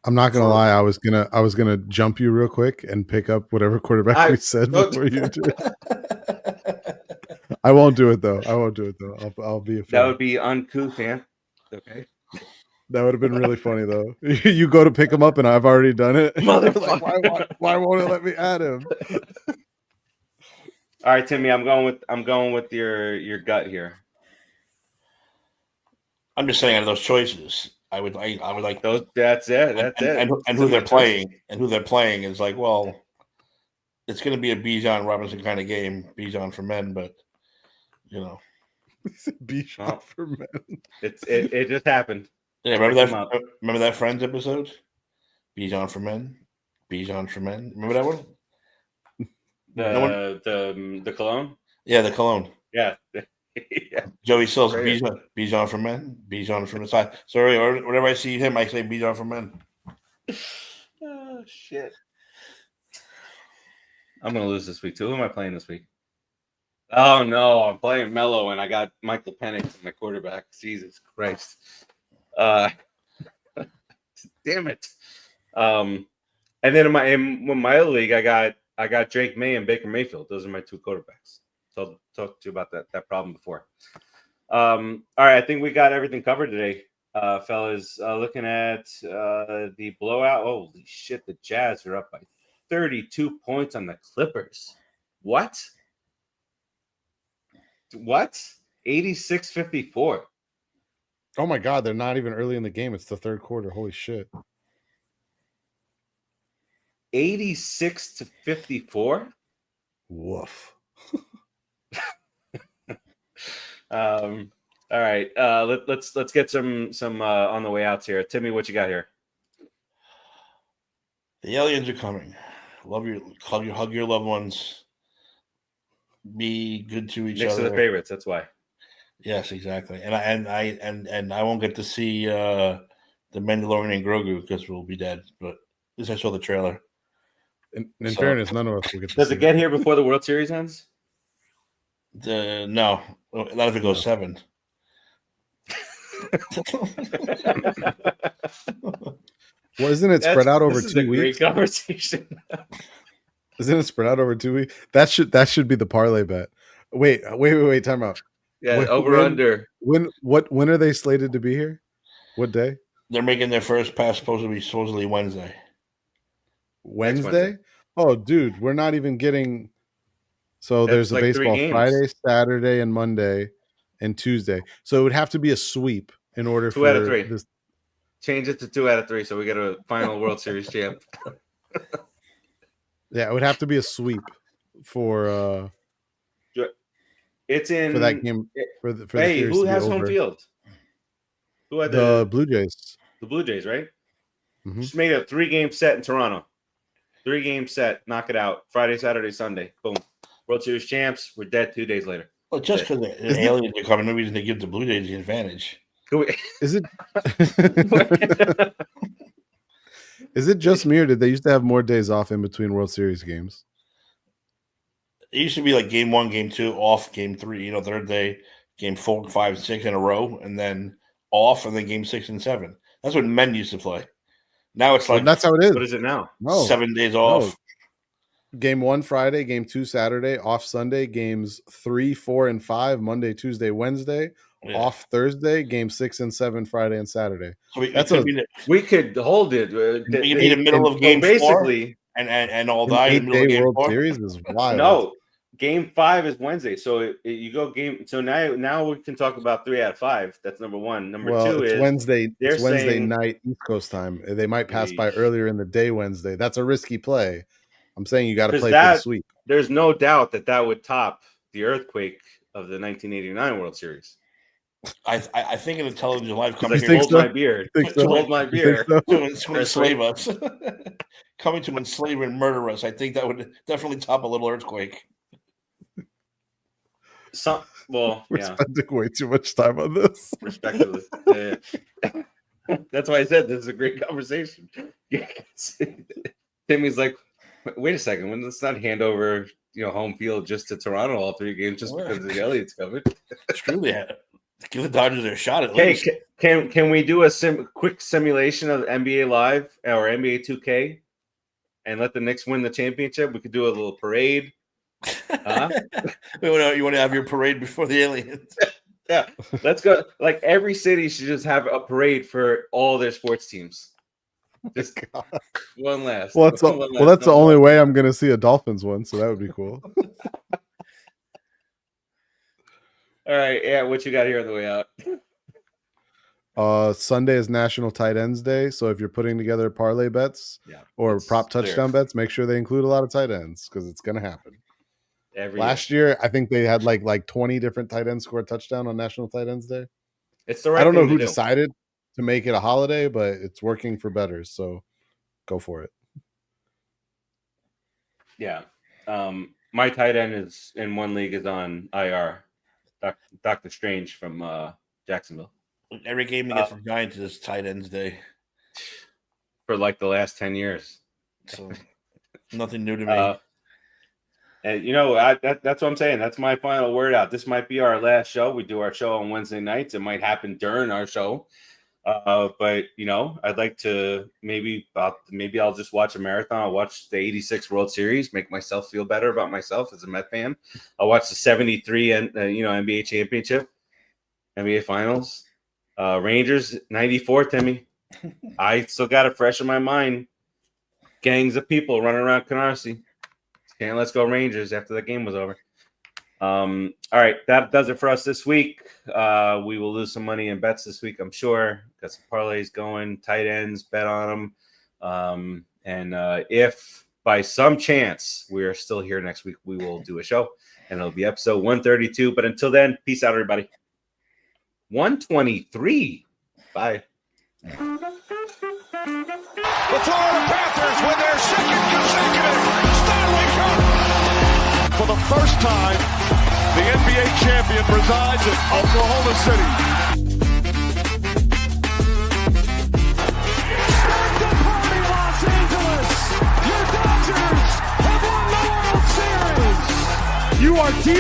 I'm not gonna lie. I was gonna jump you real quick and pick up whatever quarterback we said before you did. I won't do it though. I'll be a fan. That would be uncouth, man. Okay. That would have been really funny though. You go to pick him up and I've already done it. Motherfucker. Like, why won't it let me add him? All right, Timmy, I'm going with your gut here. I'm just saying, out of those choices, I would like those. That's it. And who they're playing, is like, well, it's going to be a Bijan Robinson kind of game, Bijan for men, but you know, Bijan for men. It just happened. Yeah, remember that Friends episode? Bijan for men. Remember that one? The cologne? Yeah, the cologne. Yeah. Yeah. Joey Sills, Bijan for men, Bijan from the side. Sorry, or whenever I see him, I say Bijan for men. Oh shit! I'm gonna lose this week too. Who am I playing this week? Oh no, I'm playing Melo, and I got Michael Penix as my quarterback. Jesus Christ! Damn it! And then in my other league, I got Drake May and Baker Mayfield. Those are my 2 quarterbacks. So I'll talk to you about that problem before. All right, I think we got everything covered today, fellas. Looking at the blowout. Holy shit, the Jazz are up by 32 points on the Clippers. What? 86-54. Oh my God, they're not even early in the game. It's the 3rd quarter. Holy shit. 86-54. Woof. All right. Let's get some on the way outs here. Timmy, what you got here? The aliens are coming. Hug your loved ones. Be good to each Next other. to the favorites. That's why. Yes, exactly. And I won't get to see the Mandalorian and Grogu because we'll be dead. But at least I saw the trailer. In fairness, none of us will get to Does see it get here before the World Series ends? No, not if it goes 7. Well, isn't it spread out over 2 weeks? Great conversation. Isn't it spread out over 2 weeks? That should be the parlay bet. Wait, time out. Yeah, under. When are they slated to be here? What day? They're making their first pass supposedly Wednesday. Wednesday? Oh, dude, we're not even getting. So there's a baseball Friday, Saturday, and Monday, and Tuesday. So it would have to be a sweep in order 2 out of 3. This. Change it to 2 out of 3, so we get a final World Series champ. Yeah, it would have to be a sweep for. It's in for that game. For the who has home field? Who had the Blue Jays? The Blue Jays, right? Mm-hmm. Just made a 3-game set in Toronto. 3-game set, knock it out. Friday, Saturday, Sunday. Boom. World Series champs. We're dead 2 days later. Well, just because the aliens are coming, no reason to give the Blue Jays the advantage. Is it? Is it just me, or did they used to have more days off in between World Series games? It used to be like game 1, game 2, off, game 3, third day, game 4, 5, 6 in a row, and then off, and then game 6 and 7. That's what men used to play. Now it's like that's how it is. What is it now? 7 days off. Game 1 Friday, game 2 Saturday, off Sunday, games 3, 4, and 5 Monday, Tuesday, Wednesday, off Thursday, game 6 and 7 Friday and Saturday. So we could hold it. We could be in the middle of game basically 4 and all die in the middle of game World 4. Series is wild. No, game 5 is Wednesday, so you go game. So now we can talk about 3 out of 5. That's number 1. Number 2 is Wednesday. It's Wednesday saying, night East Coast time. They might pass by earlier in the day Wednesday. That's a risky play. I'm saying you got to play for the sweep. There's no doubt that would top the earthquake of the 1989 World Series. I think an intelligent life coming here. Hold my beer. Hold my beer. To enslave us. Coming to enslave and murder us. I think that would definitely top a little earthquake. We're spending way too much time on this. Respectively. That's why I said this is a great conversation. Timmy's like, wait a second. Let's not hand over, home field just to Toronto all 3 games just because the Elliott's covered. Truly, give the Dodgers their shot at least. Can we do a quick simulation of NBA Live or NBA 2K and let the Knicks win the championship? We could do a little parade. You want to have your parade before the aliens? Yeah, let's go. Like every city should just have a parade for all their sports teams. Just one last. Well, that's the only way I'm going to see a Dolphins one, so that would be cool. All right, yeah. What you got here on the way out? Sunday is National Tight Ends Day, so if you're putting together parlay bets or prop touchdown bets, make sure they include a lot of tight ends because it's going to happen. Last year, I think they had like 20 different tight ends score a touchdown on National Tight Ends Day. It's the right. I don't know who decided to make it a holiday, but it's working for bettors, so go for it. Yeah, my tight end is in one league is on IR. Dr. Strange from Jacksonville. Every game against the Giants is tight ends day for like the last 10 years. So nothing new to me. And that's what I'm saying. That's my final word out. This might be our last show. We do our show on Wednesday nights. It might happen during our show. But I'd like to maybe I'll just watch a marathon. I'll watch the 86 World Series, make myself feel better about myself as a Met fan. I'll watch the 73 and NBA championship, NBA finals, Rangers 94, Timmy. I still got it fresh in my mind. Gangs of people running around Canarsie. And let's go Rangers after the game was over. All right, that does it for us this week. We will lose some money in bets this week, I'm sure. Got some parlays going, tight ends, bet on them. And if by some chance we are still here next week, we will do a show, and it'll be episode 132. But until then, peace out, everybody. 123. Bye. The Florida Panthers win their second consecutive Stanley Cup. For the first time, the NBA champion resides in Oklahoma City. Start the party, Los Angeles! Your Dodgers have won the World Series! You are dealing